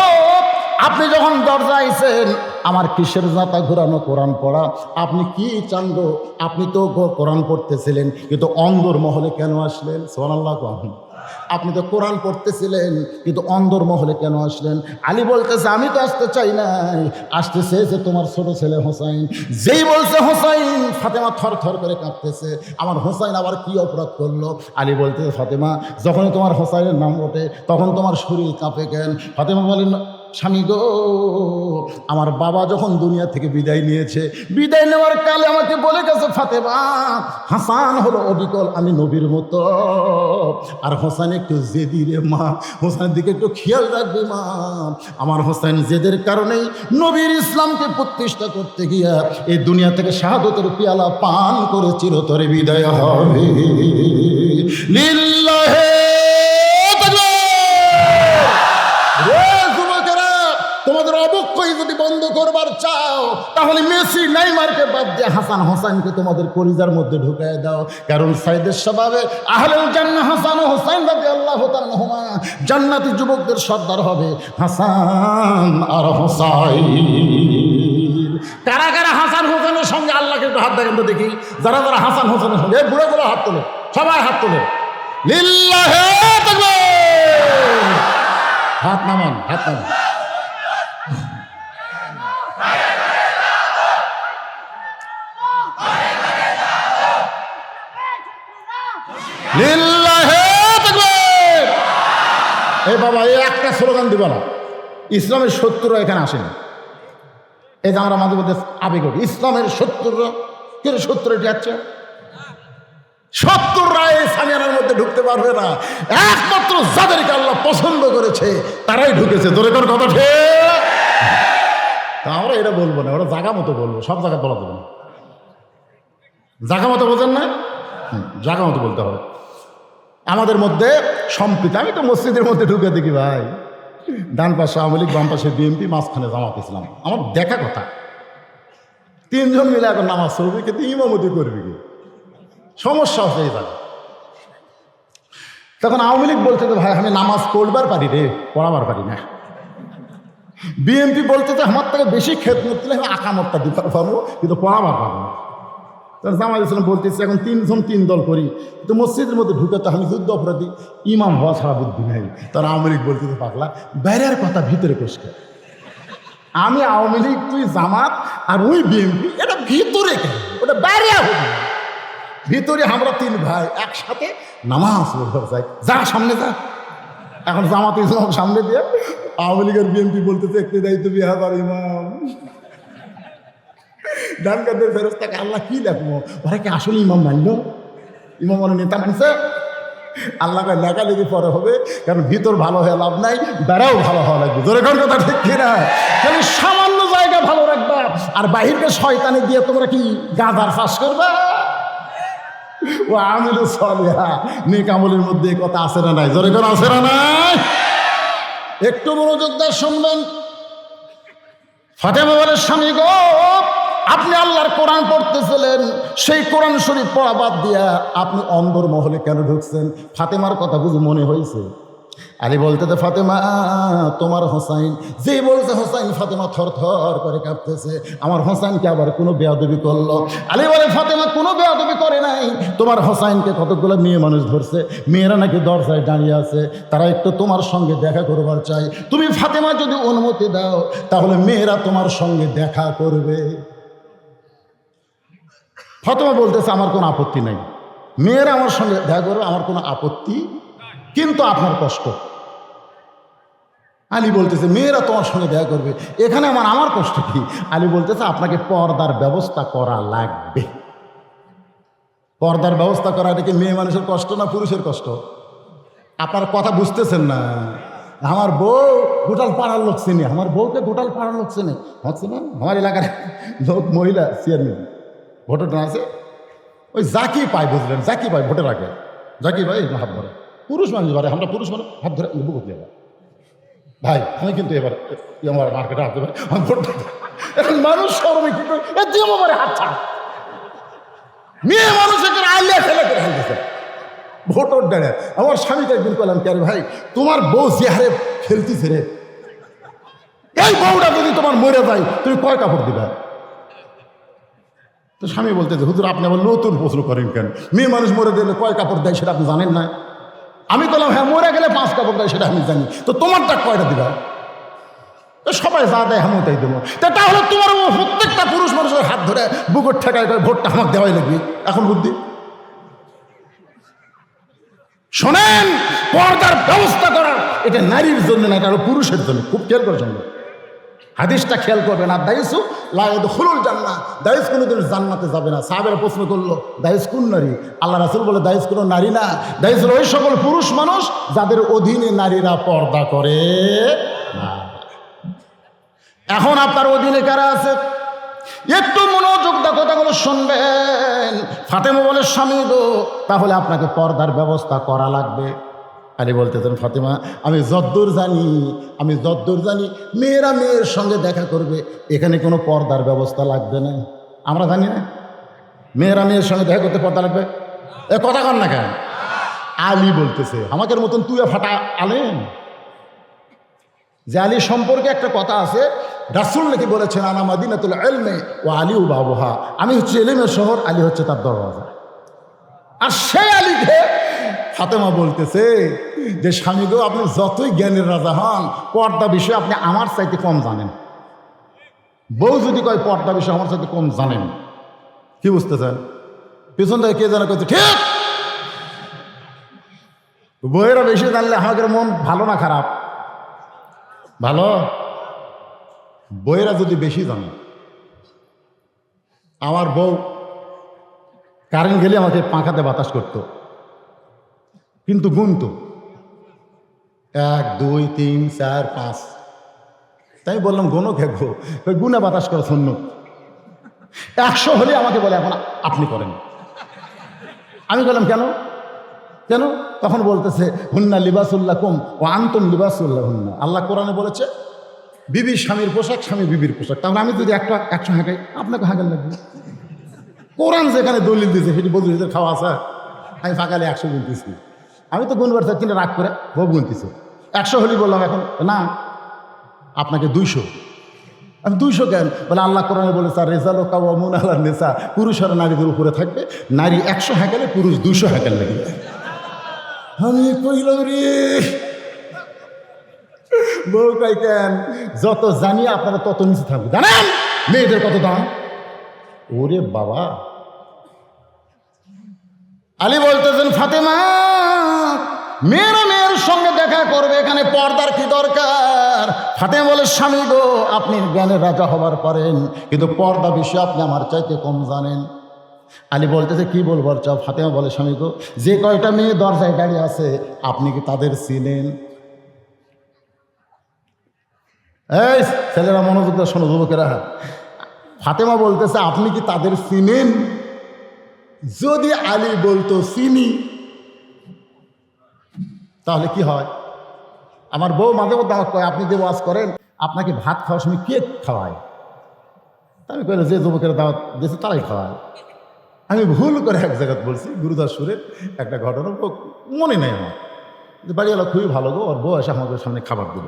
আপনি যখন দরজা আইছেন, আমার কিসের জাঁতা ঘোরানো, কোরআন পড়া? আপনি কি চান গো? আপনি তো কোরআন পড়তেছিলেন, কিন্তু অন্দর মহলে কেন আসলেন? সুবহানাল্লাহ। আপনি তো কোরআন পড়তেছিলেন, কিন্তু অন্দর মহলে কেন আসলেন? আলী বলতেছে, আমি তো আসতে চাই নাই, আসতে চেয়েছে তোমার ছোট ছেলে হোসাইন। যেই বলছে হোসাইন, ফাতেমা থর থর করে কাঁপতেছে, আমার হোসাইন আবার কি অপরাধ করলো? আলী বলতেছে, ফাতেমা যখনই তোমার হোসাইনের নাম ওঠে তখন তোমার শরীর কাঁপে কেন? ফাতেমা বলেন, স্বামী গো, আমার বাবা যখন দুনিয়া থেকে বিদায় নিয়েছে, বিদায় নেওয়ার কালে আমাকে বলে গেছে, ফাতেমা হাসান হলো অবিকল, আমি নবীর মতো, আর হোসেন একটু জেদি রে মা, হোসেনের দিকে একটু খেয়াল রাখবে মা। আমার হোসেন জেদের কারণেই নবীর ইসলামকে প্রতিষ্ঠা করতে গিয়া এই দুনিয়া থেকে শাহাদতের পেয়ালা পান করে চিরতরে বিদায় হবে। লিল্লাহে তোমাদের অবক্ষয় যদি বন্ধ করবার চাও, তাহলে মেসি নেইমারকে বাদ দিয়ে হাসান হোসেনকে তোমাদের কলিজার মধ্যে ঢুকায় দাও, কারণ সাইদের স্বভাবে আহলুল জান্নাহ হাসান ও হোসেন রাদিয়াল্লাহু তাআলা আনহুমা জান্নাতি যুবকদের সর্দার হবে হাসান আর হোসাইন। কারা কারা হাসান হোসেনের সঙ্গে আল্লাহকে একটু হাত দেখেন তো দেখি। যারা যারা হাসান হোসেনের সঙ্গে, বুড়ো বুড়ো হাত তোলে, সবাই হাত তোলে, লিল্লাহে তাকবীর। হাত নামান, হাত নামান। এই বাবা, এই একটা স্লোগান দিব না, ইসলামের শত্রুরা এখানে আসেনি। এই যে আমরা মাঝে মধ্যে আবেগ করি, ইসলামের শত্রুরা, কেন শত্রু এটি আছে? 70 রায় সামিয়ানার মধ্যে ঢুকতে পারবে না, একমাত্র যাদেরকে আল্লাহ পছন্দ করেছে তারাই ঢুকেছে। তোর কোন কথা ঠিক? তা আমরা এটা বলবো না, ওরা জায়গা মতো বলবো, সব জায়গায় বলা যাবে না। জায়গা মতো বোঝেন না? জায়গা মতো বলতে হবে। আমাদের মধ্যে সম্প্রীতি, আমি তো মসজিদের মধ্যে ঢুকে দেখি ভাই, ডান পাশে আওয়ামী লীগ, বাম পাশে বিএনপি, মাঝখানে জামাত ইসলাম। আমার দেখা কথা 3 জন মিলে এখন নামাজ পড়বি, কিন্তু ইমামতি করবি কি? সমস্যা হচ্ছে এই জায়গায়। তখন আওয়ামী লীগ বলছে যে ভাই আমি নামাজ পড়বার পারি রে, পড়াবার পারি না। বিএনপি বলতে যে আমার থেকে বেশি খেদমত দিলে আমি আকামতটা দিতে পারবো, কিন্তু পড়াবার পারবো না। তখন জামাত ইসলাম বলতেছে এখন 3 জন 3 দল করি, কিন্তু মসজিদের মধ্যে ঢুকে তো আমি যুদ্ধ অপরাধী, ইমাম হওয়া ছাড়া বুদ্ধি নেই। তখন আওয়ামী লীগ বলতেছে পাগলা, বাইরের কথা ভিতরে কোষকে, আমি আওয়ামী লীগ, তুই জামাত, আর ওই বিএনপি, এটা ভিতরে কেন, ওটা বাইরে হবে। ভিতরে আমরা 3 ভাই একসাথে নামাজ পড়তে যাই, যা সামনে যা। এখন জামাত ইসলাম সামনে দিয়ে, আওয়ামী লীগের বিএনপি বলতেছে একটি দায়িত্ব বিহার ইমাম। ডান কাদের ফেরস্তাকে আল্লাহ কি লেখবো, ওরা কি আসলে ইমাম মানল? ইমাম মানে নেতা মানছে? আল্লাহ লেখালেখি পরে হবে, কারণ ভিতর ভালো হয়ে লাভ নাই, বেড়াও ভালো হওয়া লাগবে। জোরে কোন কথা ঠিক কিনা? খালি সামান্য জায়গা ভালো রাখবা, আর বাহিরকে শয়তানে দিয়ে তোমরা কি গাঁদার চাষ করবা? ও আমিলু সালিহা, নেক আমলের মধ্যে কথা আছে না নাই? জোরে কোন আছে না নাই? একটু মনোযোগ দিয়ে শুনবেন। ফাতেমা বলে স্বামী গো, আপনি আল্লাহর কোরআন পড়তেছিলেন, সেই কোরআন শরীফ পড়া বাদ দিয়া আপনি অন্দর মহলে কেন ঢুকছেন? ফাতেমার কথা বুঝে মনে হয়েছে। আলী বলতে তো ফাতেমা তোমার হোসাইন, যে বলছে হোসাইন, ফাতেমা থর থর করে কাঁপতেছে। আমার হোসাইনকে আবার কোনো বেয়াদবি করলো? আলী বলে ফাতেমা কোনো বেয়াদবি করে নাই, তোমার হোসাইনকে কতগুলো মেয়ে মানুষ ধরছে, মেয়েরা নাকি দরজায় দাঁড়িয়ে আছে, তারা একটু তোমার সঙ্গে দেখা করবার চাই। তুমি ফাতেমা যদি অনুমতি দাও তাহলে মেয়েরা তোমার সঙ্গে দেখা করবে। ফাতেমা বলতেছে আমার কোনো আপত্তি নাই, মেয়েরা আমার সঙ্গে দেখা করবে, আমার কোনো আপত্তি, কিন্তু আপনার কষ্ট। আলী বলতেছে মেয়েরা তোমার সঙ্গে দেখা করবে, এখানে আমার কষ্ট কি? আলী বলতেছে আপনাকে পর্দার ব্যবস্থা করা লাগবে। পর্দার ব্যবস্থা করা এটা কি মেয়ে মানুষের কষ্ট না পুরুষের কষ্ট? আপনার কথা বুঝতেছেন না। আমার বউ গোটাল পাড়ার লোক চেনে, আমার বউকে গোটাল পাড়ার লোক চেনে, হচ্ছে না? আমার এলাকার লোক, মহিলা চেয়ারম্যান, ভোটের আছে, ওই জাকি পাই, বুঝলেন? জাকি পাই ভোটের আগে, জাকি ভাই হাত ধরে, পুরুষ মানুষ ধরে, আমরা পুরুষ মানুষ হাত ধরে বুকুত নেব ভাই, আমি কিন্তু এবার আমার মার্কেটে হাত ধরে আমি ভোট, এখন মানুষ সরমে কি করে আমার হাত ছাড়, মেয়ে মানুষ এখানে আলিয়া ফেলে করে ফেলতেছে ভোটর ডাড়ে। আমার স্বামীকে একদিন করলাম, কে ভাই তোমার বউ যে হারে খেলতেছে রে, এই বউটা যদি তোমার মরে যায় তুমি কয় কাপড় দিবা? তো স্বামী বলতেছে হুজুর আপনি আবার নতুন প্রশ্ন করেন কেন? মেয়ে মানুষ মরে দিলে কয় কাপড় দেয় সেটা আপনি জানেন না? আমি বললাম হ্যাঁ, মরে গেলে 5 কাপড় দেয় সেটা আমি জানি, তো তোমারটা কয়টা দিবা? সবাই যা দেয় আমি তাই দেবো। তাহলে তোমার প্রত্যেকটা পুরুষ মানুষের হাত ধরে বুকুর ঠেকায় ভোটটা আমাকে দেওয়াই লাগবে, এখন বুদ্ধি শোনেন। পর্দার ব্যবস্থা করার এটা নারীর জন্য না, এটা হলো পুরুষের জন্য। খুব খেয়াল করার জন্য হাদিসটা খেয়াল করবে না। দায়ুসু লায়াদখুলুল জান্নাহ, দায়ুস কোনোদিন জান্নাতে যাবে না। সাহাবেরা প্রশ্ন করলো দায়ুস কোন নারী? আল্লাহ রাসূল বলে দায়ুস কোনো নারী না, দায়ুস হলো ওই সকল পুরুষ মানুষ যাদের অধীনে নারীরা পর্দা করে না। এখন আপনার অধীনে কারা আছে? একটু মনোযোগ দিয়ে কথাগুলো শুনবেন। ফাতেমা বলে স্বামী গো, তাহলে আপনাকে পর্দার ব্যবস্থা করা লাগবে। আলী বলতেছেন ফাতেমা আমি যদ্দূর জানি মেয়েরা মেয়ের সঙ্গে দেখা করবে, এখানে কোনো পর্দার ব্যবস্থা লাগবে না। আমরা জানি না মেয়েরা মেয়ের সঙ্গে দেখা করতে পর্দা লাগবে? এ কথা কন না কেন? আলী বলতেছে আমাদের মতন তুই ফাটা আলেম, যে আলী সম্পর্কে একটা কথা আছে, রাসূল নাকি বলেছেন আনা মাদিনাতুল ইলমি ওয়া আলী বাবুহা, আমি হচ্ছে ইলমের শহর, আলী হচ্ছে তার দরওয়াজা। আর সেই আলীকে ফাতেমা বলতেছে যে স্বামী গো আপনি যতই জ্ঞানের রাজা হন, পর্দা বিষয়ে আপনি আমার চাইতে কম জানেন। বউ যদি কয় পর্দা বিষয়ে আমার চাইতে কম জানেন, কি বুঝতেছেন? পিছন থেকে কে জানা করছে ঠিক, বউয়েরা বেশি জানলে আমাদের মন ভালো না খারাপ? ভালো। বউয়েরা যদি বেশি জানে, আমার বউ কারেন্ট গেলে আমাকে পাখাতে বাতাস করতো, কিন্তু গুনতো 1 2 3 4 5। তাই বললাম গোনো খেগো, গুনে বাতাস করো সুন্নত। 100 হলে আমাকে বলে এখন আপনি করেন। আমি বললাম কেন কেন? তখন বলতেছে হুন্না লিবাসুল্লাকুম ও আনতুম লিবাসুল্লাহ হুন্না। আল্লাহ কোরআনে বলেছে বিবি স্বামীর পোশাক, স্বামী বিবির পোশাক। তাহলে আমি যদি একটা 100 হাঁকাই, আপনাকে হাঁকাল লাগবে। কোরআন যেখানে দলিল দিয়েছে সেটি বদলিদের খাওয়া আছে। আমি ফাঁকালে 100 গুনতেছি। আমি তো গুনবার চাই, কিনা রাগ করে বউ গুনতেছে। 100 হলি বললাম এখন না আপনাকে 200। আমি 200 কেন? বলে আল্লাহ কোরআনে বলেছে আর রেজাল ও কাওয়ামুন আলান নিসা, পুরুষেরা নারীদের উপরে থাকবে, নারী 100 হাঁকালে পুরুষ 200 হাঁকাল লাগবে। আমি কইলাম রে বউ কই কেন? যত জানি আপনারা তত নিচে থাকবে। জানেন মেয়েদের কত দাম? ওরে বাবা! আলী বলতেছেন ফাতেমা মেয়েরা মেয়ের সঙ্গে দেখা করবে, এখানে পর্দার কি দরকার? ফাতেমা বলে স্বামী গো আপনি জ্ঞানের রাজা হবার পারেন, কিন্তু পর্দা বিষয়ে আপনি আমার চাইতে কম জানেন। আলী বলতেছে কি বলবার চাও? ফাতেমা বলে স্বামী গো যে কয়টা মেয়ে দরজায় দাঁড়িয়ে আছে আপনি কি তাদের চিনেন? এই ছেলেরা মনোযোগ দিয়ে শোনো, যুবকেরা। ফাতেমা বলতেছে আপনি কি তাদের চিনেন? যদি আলী বলতো চিনি তাহলে কি হয়? আমার বউ মাঝে মধ্যে কয় আপনি যে ওয়াজ করেন আপনাকে ভাত খাওয়ার সময় কে খাওয়ায়? আমি কইলে যে যুবকেরা দাওয়াত দিয়েছে তারাই খাওয়ায়। আমি ভুল করে এক জায়গায় বলছি গুরুদাসপুরের একটা ঘটনা, মনে নেই আমার, যে বাড়িওয়ালা খুবই ভালো গো, ওর বউ এসে আমাদের সামনে খাবার দিল।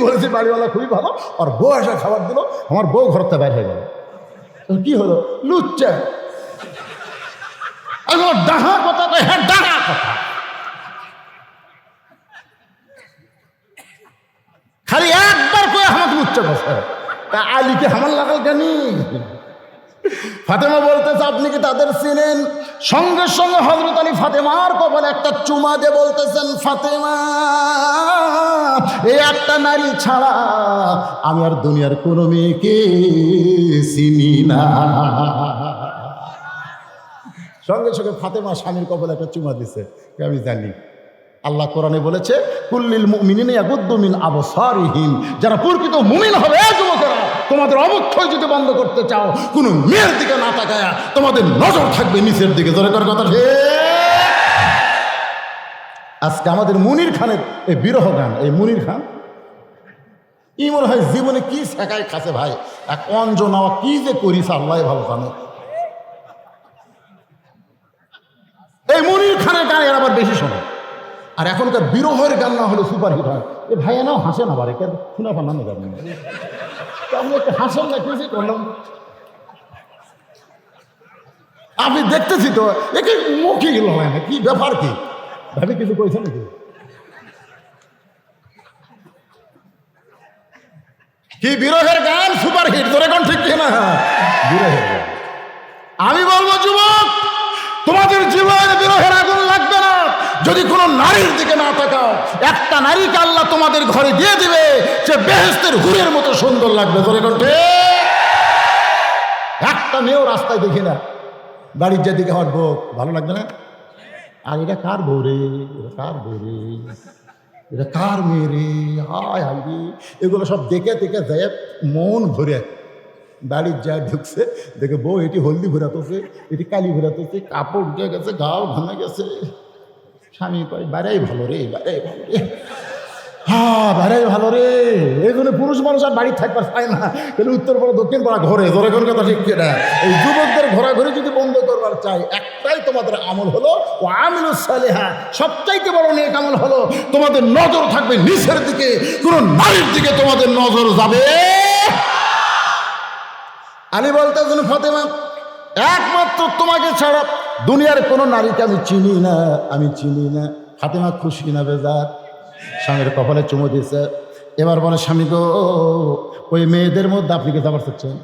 বলেছি বাড়িওয়ালা খুবই ভালো, আর বউ এসে খাবার দিল, আমার বউ ঘর থেকে বের হয়ে গেল। কি হলো? লুচ্চা। ডাহা কথা তো হ্যাঁ ডাহা কথা, খালি একবার কয়ে আমাকে লুচ্চা কথা। তা আলীকে হামাল লাগাল কেন? ফাতেমা বলতেছে আপনি কি তাদের চিনেন? সঙ্গে সঙ্গে হযরত আলী ফাতেমার কপালে একটা চুমা দিয়ে বলতেছেন ফাতেমা এই একটা নারী ছাড়া আমি আর দুনিয়ার কোনো মেয়েকে চিনি না। সঙ্গে সঙ্গে ফাতেমা স্বামীর কপালে একটা চুমা দিছে। আমি জানি আল্লাহ কোরআনে বলেছে কুল্লিল মুমিনিনা ইয়াগুদ্দু মিন আবসারিহিম, যারা প্রকৃত মুমিন হবে যুবকেরা তোমাদের অবক্ষয় যদি বন্ধ করতে চাও কোনো মেয়ের দিকে না তাকায়া তোমাদের নজর থাকবে নিচের দিকে। জোরে করে কথা ঠিক। আজকে আমাদের মুনির খানের এই বিরহ গান, এই মুনির খান ই মনে হয় জীবনে কি শেখায় খাসে ভাই, এক অঞ্জ নেওয়া কি যে করিস আল্লাহ ভালো জানে। এই মুনির খানের গান এর আবার বেশি শোনে, আর এখনকার বিরহের গান না হলে সুপারহিট হয়। এ ভাইয়া নাও হাসে না বারে কেন শোনা পান না গান, আপনি একটু হাসেন না, কিছু করলাম আপনি দেখতেছি তো একে মুখে গেল হয় না, কি ব্যাপার কি ভাবি কিছু কইছে নাকি? কি বিরহের গান সুপারহিট, তোর এখন ঠিক কিনা? বিরহের গান। আমি বলবো যুবক তোমাদের জীবনে বিরহের আগুন লাগবে না যদি কোনো নারীর দিকে না তাকাও। একটা নারীকে আল্লাহ তোমাদের ঘরে দিয়ে দিবে, সে বেহেশতের হুরের মতো সুন্দর লাগবে। তোর এখন ঠিক। একটা মেয়েও রাস্তায় দেখি না, বাড়ির যেদিকে আমার বউ ভালো লাগবে না। আর এটা কার বউ রে, এটা কার বউ রে, এটা কার মেয়ে রে, হায় হায় রে, এগুলো সব দেখে দেখে যায় মন ভরে। বাড়ির যা ঢুকছে দেখে বউ এটি হলদি ঘোরাতেছে, এটি কালি ঘোরাতেছে, কাপড় উঠে গেছে, গাও ভাঙা গেছে। স্বামী কয় বাড়াই ভালো রে, বাড়াই ভালো রে, হ্যাঁ বাড়াই ভালো রে। এই জন্য পুরুষ মানুষ আর বাড়ি থাকবার চায় না, কিন্তু উত্তর পাড়া দক্ষিণ পাড়া ঘরে ধরে কোন কথা ঠিক না। এই যুবকদের ঘোরাঘুরি যদি বন্ধ করবার চাই, একটাই তোমাদের আমল হলো ও আমিলুস সালিহা, সবচাইতে বড় নেক আমল হলো তোমাদের নজর থাকবে নিচের দিকে, কোনো নারীর দিকে তোমাদের নজর যাবে। আলী বলতেছেন ফাতেমা একমাত্র তোমাকে ছাড়া দুনিয়ার কোনো নারীকে আমি চিনি না, আমি চিনি না। ফাতেমা খুশি না বেজার? স্বামীর কপালে চুমো দিয়েছে। এবার বলে স্বামী গো ওই মেয়েদের মধ্যে আপনি কি যাবার চাচ্ছেন?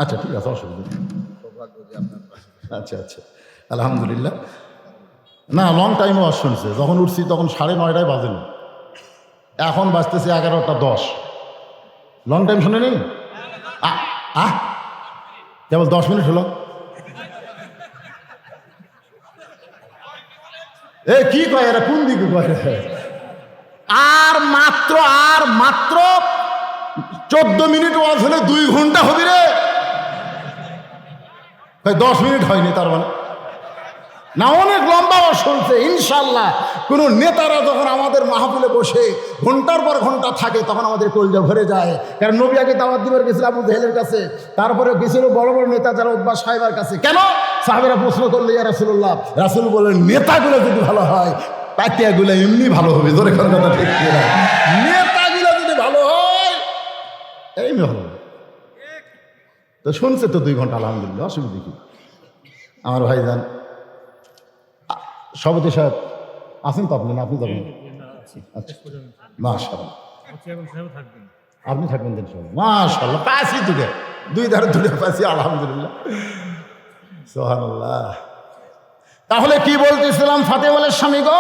আচ্ছা ঠিক আছে, অসুবিধা নেই। আচ্ছা আচ্ছা আলহামদুলিল্লাহ। না লং টাইমও আওয়াজ শুনছে, যখন উঠছি তখন 9:30 বাজেনি, এখন বাজতেছে 11:10। লং টাইম শুনে নেই? কেবল 10 মিনিট হলো। কি কয় এরা, কোন দিকে কয়? আর মাত্র 14 মিনিট ওয়াজ হলে 2 ঘন্টা হবে রে। 10 মিনিট হয়নি তার মানে না, অনেক লম্বা ওয়াজ শুনছে। ইনশাল্লাহ কোন নেতারা যখন আমাদের মাহফিলে বসে ঘন্টার পর ঘন্টা থাকে তখন আমাদের কলজা ভরে যায়। কারণ নবী আগে দাওয়াত দিবার গেছিল আবু জেহেলের কাছে, তারপরে গেছিল বড় বড় নেতা যারা উতবা সাহেবের কাছে। কেন? সাহাবেরা প্রশ্ন করলে ইয়া রাসূলুল্লাহ, রাসূল বলেন নেতাগুলো যদি ভালো হয় পাতিয়াগুলো এমনি ভালো হবে। ধরে কথা ঠিক কিনা? নেতাগুলো যদি ভালো হয় এমনি ভালো হবে। তো শুনছে তো 2 ঘন্টা, আলহামদুলিল্লাহ, অসুবিধা কি? আমার ভাইজান সভাপতি সাহেব আছেন তো আপনি? না, আপনি যাবেন? আচ্ছা, মাশাআল্লাহ, আপনি থাকবেন ইনশাআল্লাহ। মাশাআল্লাহ, পাশি দুটো, 2 ধারে 2 পাশি, আলহামদুলিল্লাহ, সুবহানাল্লাহ। তাহলে কি বলতেছিলাম? ফাতেমার স্বামী গো,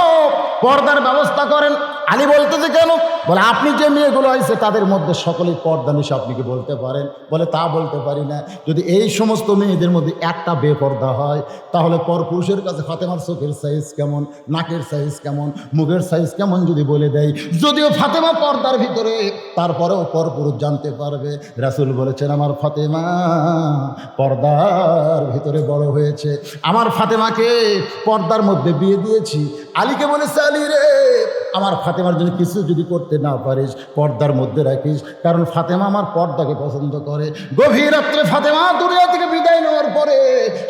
পর্দার ব্যবস্থা করেন। আলী বলতেছে কেন? বলে আপনি যে মেয়েগুলো হয়েছে তাদের মধ্যে সকলেই পর্দা নিশা, আপনি কি বলতে পারেন? বলে তা বলতে পারি না। যদি এই সমস্ত মেয়েদের মধ্যে একটা বেপর্দা হয় তাহলে পরপুরুষের কাছে ফাতেমার চোখের সাইজ কেমন, নাকের সাইজ কেমন, মুখের সাইজ কেমন যদি বলে দেয়, যদিও ফাতেমা পর্দার ভিতরে, তারপরেও পরপুরুষ জানতে পারবে। রাসূল বলেছেন আমার ফাতেমা পর্দার ভিতরে বড় হয়েছে, আমার ফাতেমাকে পর্দার মধ্যে বিয়ে দিয়েছি। আলীকে বলেছে আলী রে, আমার ফাতেমার জন্য কিছু যদি করতে না পারিস পর্দার মধ্যে রাখিস, কারণ ফাতেমা আমার পর্দাকে পছন্দ করে। গভীর রাত্রে ফাতেমা দুনিয়া থেকে বিদায় নেওয়ার পরে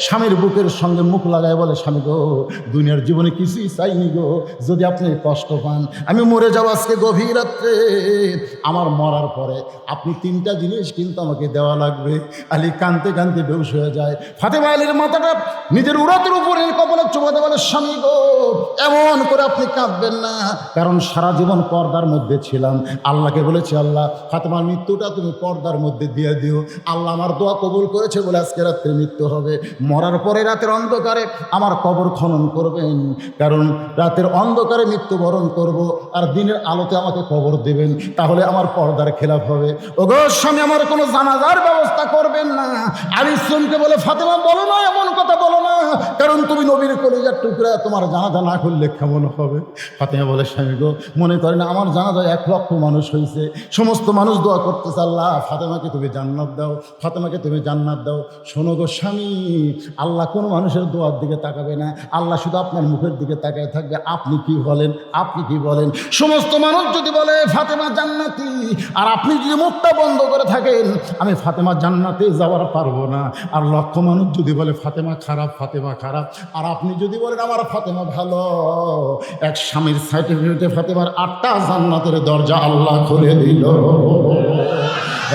স্বামীর বুকের সঙ্গে মুখ লাগায় বলে, স্বামী গো, দুনিয়ার জীবনে কিছুই চাইনি গো, যদি আপনি কষ্ট পান আমি মরে যাবো আজকে গভীর রাত্রে, আমার মরার পরে আপনি 3টা জিনিস কিন্তু আমাকে দেওয়া লাগবে। আলী কাঁদতে কাঁদতে বেহুশ হয়ে যায়। ফাতেমা আলীর মাথাটা নিজের উরাতের উপরে কপালে চুমাতে বলে, স্বামী গো, এমন করে আপনি কাঁদবেন না, কারণ সারা জীবন পর্দার মধ্যে ছিলাম। আল্লাহকে বলেছি, আল্লাহ ফাতেমার মৃত্যুটা তুমি পর্দার মধ্যে দিয়ে দিও। আল্লাহ আমার দোয়া কবুল করেছে বলে আজকে রাত্রে মৃত্যু হবে। মরার পরে রাতের অন্ধকারে আমার কবর খনন করবেন, কারণ রাতের অন্ধকারে মৃত্যুবরণ করব আর দিনের আলোতে আমাকে কবর দেবেন, তাহলে আমার পর্দার খেলাফ হবে। ওগো স্বামী, আমার কোনো জানাজার ব্যবস্থা করবেন না। আলী ইসলামকে বলে, ফাতেমা বলো না, এমন কথা বলো না, কারণ তুমি নবীর কলিজার টুকরা, তোমার জানাজা না করলে কেমন হবে? ফাতেমা বলে, স্বামী গো, মনে করেন আমার জানাজায় 1 লক্ষ মানুষ হয়েছে, সমস্ত মানুষ দোয়া করতেছে, আল্লাহ ফাতেমাকে তুমি জান্নাত দাও, ফাতেমাকে তুমি জান্নাত দাও। শোনো গো স্বামী, আল্লাহ কোনো মানুষের দোয়ার দিকে তাকাবে না, আল্লাহ শুধু আপনার মুখের দিকে তাকায় থাকবে। আপনি কি বলেন? আপনি কি বলেন? সমস্ত মানুষ যদি বলে ফাতেমা জান্নাতি, আর আপনি যদি মুখটা বন্ধ করে থাকেন, আমি ফাতেমা জান্নাতে যাওয়ার পারবো না। আর লক্ষ মানুষ যদি বলে ফাতেমা খারাপ, ফাতেমা খারাপ, আর আপনি যদি বলেন আমার ফাতেমা ভালো, এক স্বামীর সার্টিফিকেটে ফাতেমার 8টা জান্নাতের দরজা আল্লাহ খুলে দিল।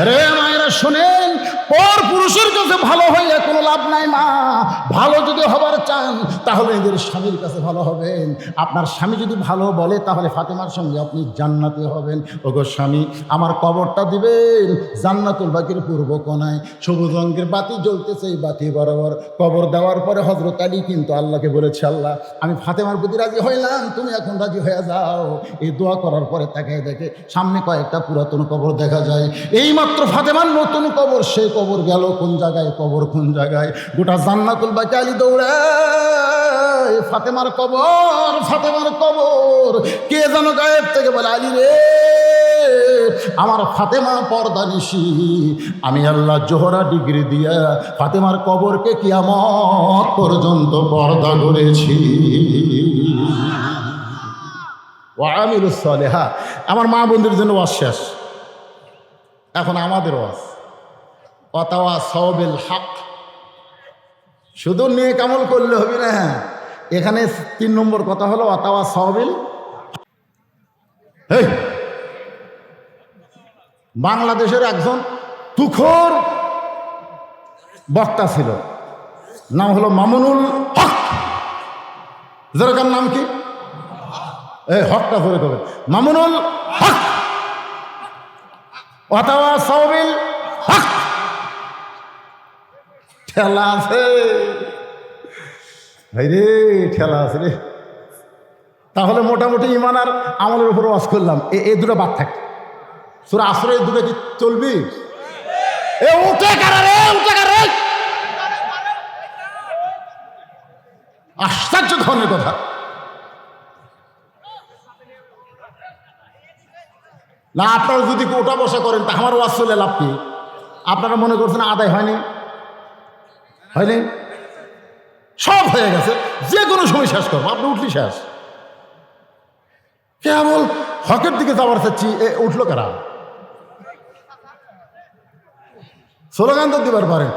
রে মায়েরা শোনেন, পর পুরুষের কাছে ভালো হইলে কোনো লাভ নাই মা। ভালো যদি হবার চান তাহলে নিজের স্বামীর কাছে ভালো হবেন। আপনার স্বামী যদি ভালো বলে তাহলে ফাতেমার সঙ্গে আপনি জান্নাতে হবেন। ওগো স্বামী, আমার কবরটা দিবেন জান্নাতুল বাকির পূর্ব কোনায়, সবুজ রঙের বাতি জ্বলতেছে, এই বাতি বরাবর। কবর দেওয়ার পরে হযরত আলী কিন্তু আল্লাহকে বলেছে, আল্লাহ আমি ফাতেমার প্রতি রাজি হইলাম, তুমি এখন রাজি হয়ে যাও। এই দোয়া করার পরে তাকায় দেখে সামনে কয়েকটা পুরাতন কবর দেখা যায়। এইমাত্র ফাতেমার নতুন কবর, সেই কবর গেল কোন জায়গায়, কবর কোন জায়গায়, গোটা জান্নাতুল বাকি আলী দৌড়ায়, ফাতেমার কবর, ফাতেমার কবর। কে যেন গায়েব থেকে বলে, আলী রে, আমার ফাতেমা পর্দা নিশি, আমি আল্লাহ জোহরা ডিগ্রি দিয়া ফাতেমার কবরকে কিয়ামত পর্যন্ত পর্দা করেছি। ওয়ামিলুস সালিহাত। আমার মা বোনদের জন্য ওয়াজ শেষ, এখন আমাদের ওয়াজ। ওয়াতাওয়া সাওবিল হক, শুধু নেক আমল করলে হবে না। এখানে 3 নম্বর কথা হলো ওয়াতাওয়া সাওবিল। এই বাংলাদেশের একজন তুখোর বক্তা ছিল, নাম হলো মামুনুল হক। যেরকম নাম কি? এই হকটা ধরে দেবে, মামুনুল হক। ওয়াতাওয়া সাওবিল হক। ঠেলা আছে ভাই রে, ঠেলা আছে রে। তাহলে মোটামুটি ইমান আর আমলের উপর ওয়াজ করলাম। এই দুটো বাদ থাকে। সূরা আসরে এই দুটো কি চলবি? এ উঠে কারা রে, উঠে কারা রে? আশ্চর্য ধরনের কথা। না আপনারা যদি ওটা বসা করেন তা আমার ওয়াজ চলে লাভ কি? আপনারা মনে করছেন আদায় হয়নি? হয়নি? সব হয়ে গেছে, যে কোনো সময় শেষ করবো, আপনি উঠলি শেষ। কেবল হকের দিকে যাওয়ার চাচ্ছি, উঠলো কারা? স্লোগান তো দিবার পারেন,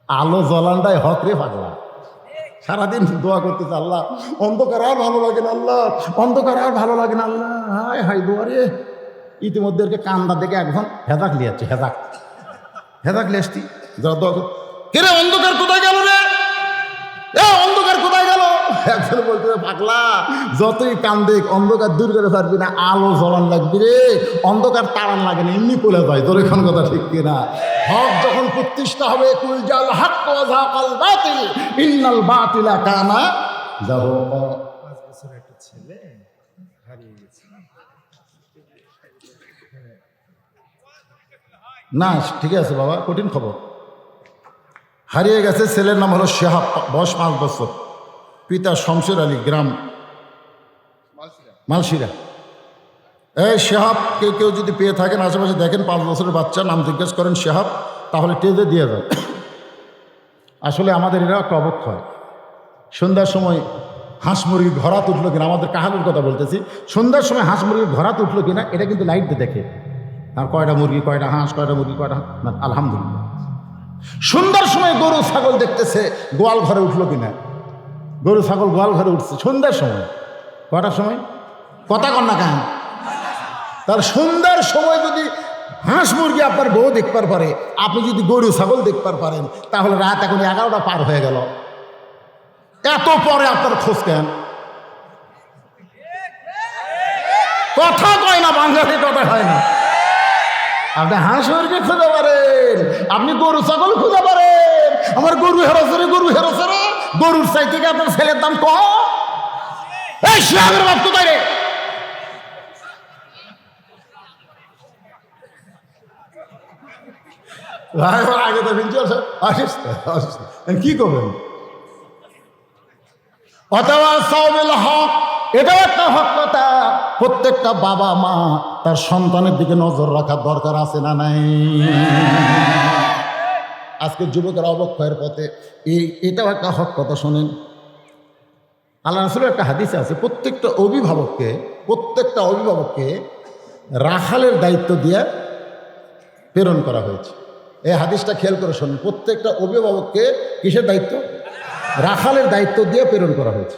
আলো জ্বলানটাই হক রে পাগলা। সারাদিন দোয়া করতেছে, আল্লাহ অন্ধকার আর ভালো লাগে না, আল্লাহ অন্ধকার আর ভালো লাগে না, আল্লাহ হায় হাই দোয়ারে। ইতিমধ্যে কান্দা দেখে একজন হেদাক লিয়াচ্ছে, হেদাক লিয়াসতি কেরে অন্ধকার কোথায় গেল রে, অন্ধকার কোথায় গেল? একজন বলতে পাগলা যতই কান্দে অন্ধকার দূর করে পারবি না, আলো জ্বলান লাগবি রে, অন্ধকার তাড়ান লাগে না, এমনি পড়ে যায়। তোর এখন কথা ঠিক কিনা? হক যখন প্রতিষ্ঠা হবে, কুল জাল হক ওয়া যাকাল বাতিল ইন্নাল বাতিলা কানা যাহুকা। 5 বছরের একটা ছেলে হারিয়ে গেছে। না ঠিক আছে বাবা, কঠিন খবর। হারিয়ে গেছে, ছেলের নাম হলো শেহাব, বয়স 5 বছর, পিতা শমশের আলী, গ্রাম মালশিরা। এই শেহাব কেউ যদি পেয়ে থাকেন আশেপাশে দেখেন, 5 বছরের বাচ্চা, নাম জিজ্ঞেস করেন শেহাব, তাহলে টেজে দিয়ে যান। আসলে আমাদের এরা একটা অবক্ষয়। সন্ধ্যার সময় হাঁস মুরগি ঘরাত উঠলো কিনা, আমাদের কাহালুর কথা বলতেছি, সন্ধ্যার সময় হাঁস মুরগি ঘরাত উঠলো কিনা এটা কিন্তু লাইট দিয়ে দেখে। আর কয়টা মুরগি, কয়টা হাঁস, কয়টা মুরগি, কয়টা না, আলহামদুলিল্লাহ। সন্ধ্যার সময় গরু ছাগল দেখতেছে গোয়াল ঘরে উঠলো কিনা, গরু ছাগল গোয়াল ঘরে উঠছে সন্ধ্যার সময়। কটার সময়? কথা কন না কেন? তার সন্ধ্যার সময় যদি হাঁস মুরগি আপনার বউ দেখবার পারে, আপনি যদি গরু ছাগল দেখবার পারেন, তাহলে রাত এখন 11টা পার হয়ে গেল, এত পরে আপনার খোঁজ কেন? কথা কয় না, বাঙালি কথা হয় না। আপনি হাঁস মুরগি খুঁজে পারেন, আপনি গরু ছাগল খুঁজে পারেন। আমার গরু হেরোছে রে, গরু হেরোছে রে, গরুর চাইতে কি আপনার ছেলের দাম কম? এই শিয়াবের বাপ কোথায় রে? আগে তো কি করবেন? অথবা সাউবিল হক, এটাও একটা হক কথা। প্রত্যেকটা বাবা মা তার সন্তানের দিকে নজর রাখার দরকার আছে না নাই? আজকে যুবকের অবক্ষয়ের পথে, এটাও একটা হক কথা। শোনেন, আল্লাহ রাসূলের একটা হাদিসে আছে, প্রত্যেকটা অভিভাবককে রাখালের দায়িত্ব দিয়ে প্রেরণ করা হয়েছে। এই হাদিসটা খেয়াল করে শোনেন, প্রত্যেকটা অভিভাবককে কিসের দায়িত্ব? রাখালের দায়িত্ব দিয়ে প্রেরণ করা হয়েছে।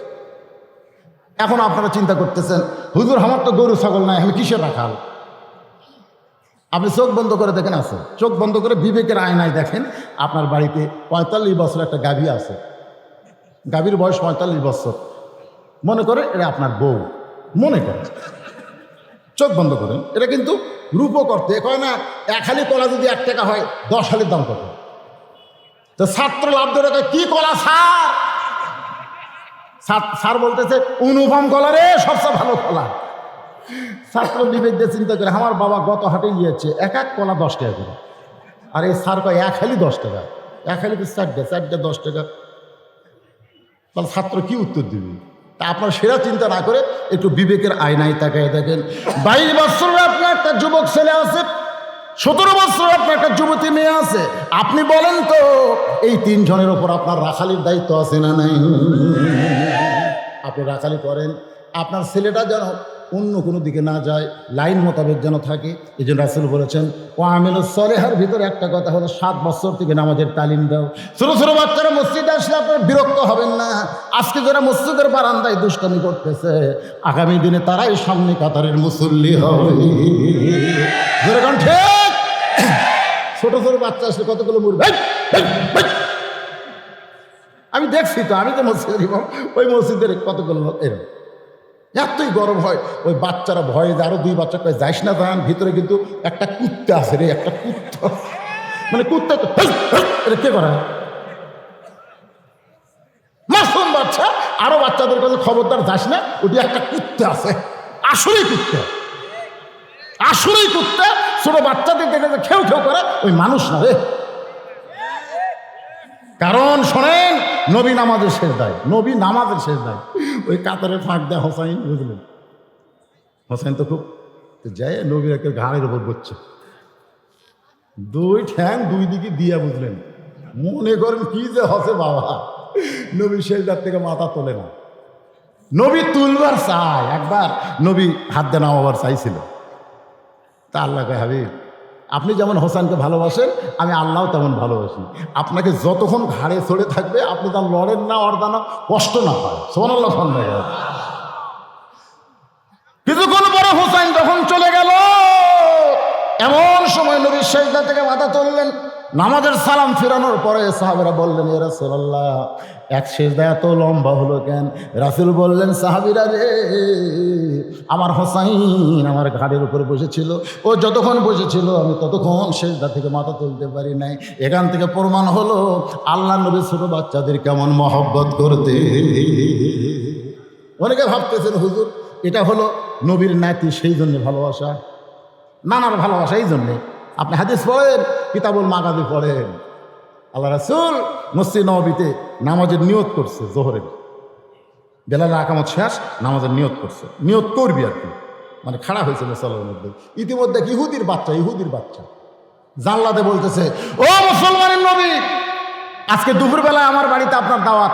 এখন আপনারা চিন্তা করতেছেন, হুজুর আমার তো গরু ছাগল নাই, আমি কিসের রাখাল? আপনি চোখ বন্ধ করে দেখেন, আছে চোখ বন্ধ করে বিবেকের আয়নায় দেখেন, আপনার বাড়িতে 45 বছর একটা গাভী আছে, গাভীর বয়স 45 বছর, মনে করে এটা আপনার বউ, মনে করেন, চোখ বন্ধ করেন। এটা কিন্তু রূপও করতে কয় না, 1 হালি কলা যদি 1 টাকা হয়, 10 হালির দাম কত? তো ছাত্র লাভ ধরে কি কলা স্যার বলতেছে অনুপম কলা রে, সবচেয়ে ভালো কলা। ছাত্র বিবেক দিয়ে চিন্তা করে, আমার বাবা গত হাটে গিয়েছে, এক কলা 10 টাকা করে, আর এই স্যার কয় 1 হালি 10 টাকা, 1 হালিতে 4টে 10 টাকা। তাহলে ছাত্র কি উত্তর দিবে? তা আপনার সেরা চিন্তা না করে একটু বিবেকের আয়নায় তাকায় দেখেন। 22 বছরের আপনার একটা যুবক ছেলে আছে, 17 বছরের আপনার একটা যুবতী মেয়ে আছে। আপনি বলেন তো, এই 3 জনের ওপর আপনার রাখালির দায়িত্ব আছে না নাই? আপনি রাখালি করেন, আপনার ছেলেটা যেন অন্য কোনো দিকে না যায়, লাইন মোতাবেক যেন থাকে। এই জন্য রাসূল বলেছেন, ও আমিলুস সলিহার ভিতরে একটা কথা হলো 7 বছর থেকে নামাজের তালিম দাও। ছোটো ছোটো বাচ্চারা মসজিদে আসলে আপনারা বিরক্ত হবেন না। আজকে যারা মসজিদের বারান্দায় দুষ্টামি করতেছে, আগামী দিনে তারাই সামনে কাতারের মুসল্লি হবে। যেরকম ঠিক ছোটো ছোটো বাচ্চা আসলে কতগুলো মুরগি, আমি দেখছি তো, আমি তো মসজিদের ইমাম, ওই মসজিদের কতগুলো এরকম এতই গরম হয়, ওই বাচ্চারা ভয়ে যে আরো 2 বাচ্চা কয়ে যাইস না দাঁড়ান, ভিতরে কিন্তু একটা কুত্তা আছে রে, একটা কুত্তা, মানে কুত্তা এটা কে করা মাসুম বাচ্চা, আরো বাচ্চাদের কাছে খবরদার যাস না, ওটি একটা কুত্তা আছে, আসলেই কুত্তা, আসলেই কুত্তা, ছোট বাচ্চাদের দেখে যে খেউ খেউ করে, ওই মানুষ না রে। কারণ শোনেন, নবী নামাজের শেষ দেয়, নবী নামাজের শেষ দেয়, ওই কাতারে ফাঁক দেয় হোসাইন, বুঝলেন? হোসাইন তো খুব যায়, নবীর একটা ঘাড়ের উপর বসছে, দুই ঠ্যাং দুই দিকে দিয়া, বুঝলেন? মনে করেন কি যে হসে বাবা, নবী শেষদার থেকে মাথা তোলে না। নবী তুলবার চায়, একবার নবী হাত দিয়ে নামাবার চাইছিল। তা আল্লাহ কয়, হাবিব আপনি যেমন হোসেনকে ভালোবাসেন, আমি আল্লাহও তেমন ভালোবাসি। আপনাকে যতক্ষণ ঘাড়ে চড়ে থাকবে, আপনি তার লড়েন না, অর্দানা কষ্ট না হয়। সুবহানাল্লাহ। কিছুক্ষণ পরে হোসেন যখন চলে গেল, এমন সময় নবীর সেজদা থেকে মাথা তুললেন। নামাজের সালাম ফিরানোর পরে সাহাবীরা বললেন, ইয়া রাসূলুল্লাহ, এক সেজদা এত লম্বা হলো কেন? রাসূল বললেন, সাহাবীরা রে, আমার হোসাইন আমার ঘাড়ের উপর বসেছিল, ও যতক্ষণ বসেছিল আমি ততক্ষণ সেজদা থেকে মাথা তুলতে পারি নাই। এখান থেকে প্রমাণ হলো আল্লাহ নবী ছোট বাচ্চাদের কেমন মহব্বত করতে। অনেকে ভাবতেছেন হুজুর এটা হলো নবীর নাতি, সেই জন্য ভালোবাসা, নানার ভালোবাসা এই জন্যে। আপনি হাদিস পড়েন, কিতাবুল মাগাজি পড়েন, আল্লাহ রাসূল মসজিদ নববীতে নামাজের নিয়ত করছে, জোহরের বেলাল আকামত শেষ, নামাজের নিয়ত করছে, নিয়ত করবি আর কি, মানে খাড়া হয়েছে মুসল্লার মধ্যে। ইতিমধ্যে ইহুদির বাচ্চা জানলাতে বলতেছে, ও মুসলমানের নবী, আজকে দুপুরবেলা আমার বাড়িতে আপনার দাওয়াত।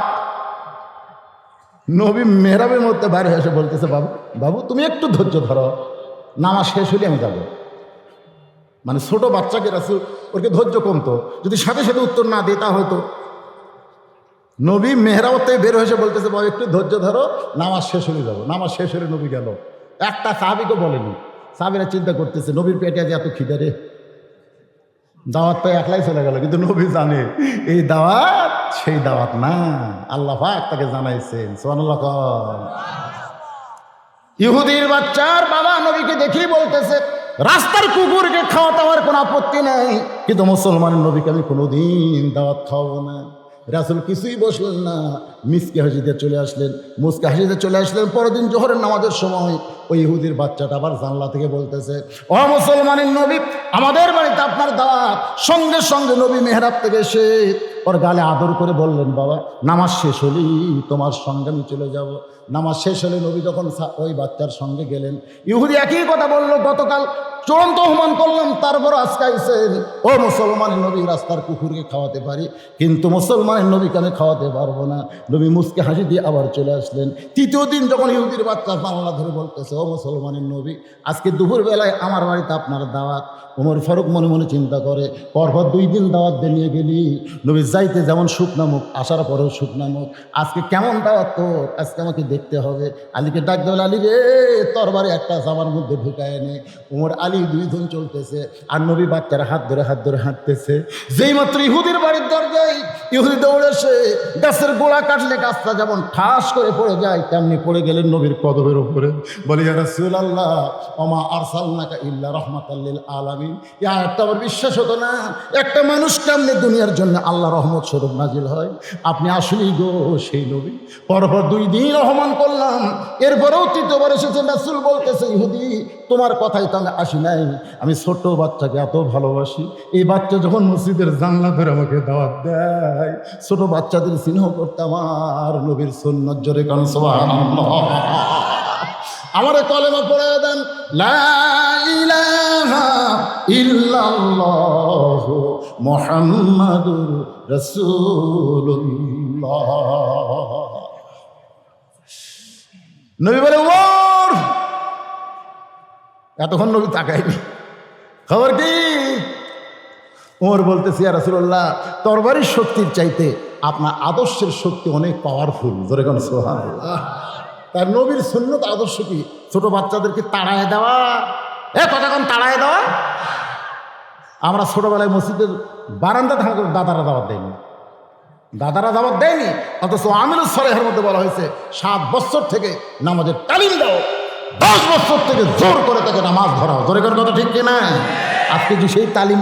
নবী মেহরাবের মধ্যে বাইরে এসে বলতেছে, বাবু তুমি একটু ধৈর্য ধরো, নামাজ শেষ হলে আমি যাবো। মানে ছোট বাচ্চাকে রাসূল, ওকে ধৈর্য কমতো, যদি সাথে সাথে উত্তর না দিই তা হয়তো। নবী মেহরাব থেকে বের হয়েছে বলতেছে, বাবু একটু ধৈর্য ধরো, নামাজ শেষ হলে যাবো। নামাজ শেষ হলে নবী গেল। একটা সাহাবীকে বলেনি। সাহাবীরা চিন্তা করতেছে, নবীর পেটে আজ এত খিদে রে, দাওয়াত পাই একলাই চলে গেল। কিন্তু নবী জানে এই দাওয়াত সেই দাওয়াত না, আল্লাহ পাক তাকে জানাইছেন। সুবহানাল্লাহ। ইহুদির বাচ্চার বাবা নবীকে দেখেই বলতেছে, রাস্তার কুকুরকে খাওয়াতে আমার কোনো আপত্তি নেই, কিন্তু মুসলমানের নবীকে আমি কোনোদিন দাওয়াত খাওয়াবো না। রাসূল কিছুই বসলেন না, মুচকি হাসিতে চলে আসলেন। পরের দিন জোহরের নামাজের সময় ওই ইহুদির বাচ্চাটা আবার জানলা থেকে বলতেছে, ও মুসলমানের নবী, আমাদের বাড়িতে আপনার দাওয়াত। সঙ্গে সঙ্গে নবী মেহরাব থেকে এসে ওর গালে আদর করে বললেন, বাবা নামাজ শেষ হলেই তোমার সঙ্গে আমি চলে যাব। নামাজ শেষ হলে নবী যখন ওই বাচ্চার সঙ্গে গেলেন, ইহুদি একই কথা বলল, গতকাল চূড়ান্ত অপমান করলাম, তারপর আজকে আইছেন। ও মুসলমানের নবী, রাস্তার কুকুরকে খাওয়াতে পারি, কিন্তু মুসলমানের নবীকে আমি খাওয়াতে পারবো না। নবী মুচকে হাসি দিয়ে আবার চলে আসলেন। তৃতীয় দিন যখন ইহুদির বাচ্চা জানলা ধরে বলতেছে, ও মুসলমানের নবী, আজকে দুপুরবেলায় আমার বাড়িতে আপনার দাওয়াত। ওমর ফারুক মনে মনে চিন্তা করে, পরপর 2 দিন দাওয়াত দিয়ে নিয়ে গেলি, নবী যাইতে যেমন শুকনা মুখ, আসার পরেও শুকনা মুখ, আজকে কেমন দাওয়াত তোর, আজকে আমাকে দেখতে হবে। আলীকে ডাক দেবেন, আলী রে, তরবারি একটা জামার মধ্যে ঢুকায় এনে ওমর আলী 2 জন চলতেছে, আর নবী বাচ্চারা হাত ধরে হাঁটতেছে। যেই মাত্র ইহুদির বাড়ির দরজায় ইহুদি দৌড়ে এসে গাছের গোড়া কাটলে গাছটা যেমন ঠাস করে পড়ে যায়, তেমনি পড়ে গেলেন নবীর কদমের উপরে। বলি, ইয়া রাসূলুল্লাহ, ওমা আরসালনাকা ইল্লা রাহমাতাল লিল আলামিন। ইয়া একটা আবার বিশ্বাস হতো না, একটা মানুষ কেমনে দুনিয়ার জন্য আল্লাহ রহমত স্বরূপ নাজিল হয়। আপনি আসলেই গো সেই নবী। পরপর 2 দিন রহমান করলাম, এরপরেও তৃতীয়বার এসেছেন। রাসূল বলতেছে, ইহুদি তোমার কথাই তো আমি আসি নাই, আমি ছোট বাচ্চাকে এত ভালোবাসি। এই বাচ্চা যখন মসজিদের জানলা ধরে আমাকে দাওয়াত দেয়, ছোট বাচ্চাদের স্নেহ করতে আমার নবীর সুন্নাত, জোরে কান সুবহানাল্লাহ। আমারে কলেমা পড়ে দেন, লা ইলাহা ইল্লাল্লাহু মুহাম্মাদুর রাসূলুল্লাহ। নবী বলে, ওমর, এতক্ষণ নবী তাকায়নি, খবর কি? ওমর বলতেছে, ইয়া রাসূলুল্লাহ, তরবারির শক্তির চাইতে আপনার আদর্শের শক্তি অনেক পাওয়ারফুল, জোরে কান সুবহানাল্লাহ। তার নবীর সুন্নত আদর্শ কি? ছোট বাচ্চাদেরকে তাড়ায় দেওয়া, কতক্ষণ তাড়ায় দেওয়া। আমরা ছোটবেলায় মসজিদের বারান্দা থাকা দাদারা দাওয়াত দেয়নি, অথচ আমিলুস সালেহের মধ্যে বলা হয়েছে 7 বছর থেকে নামাজের তালিম দাও, 10 বছর থেকে জোর করে তাকে নামাজ ধরাও। জোরে করে কথা ঠিক কিনা? আজকে যে সেই তালিম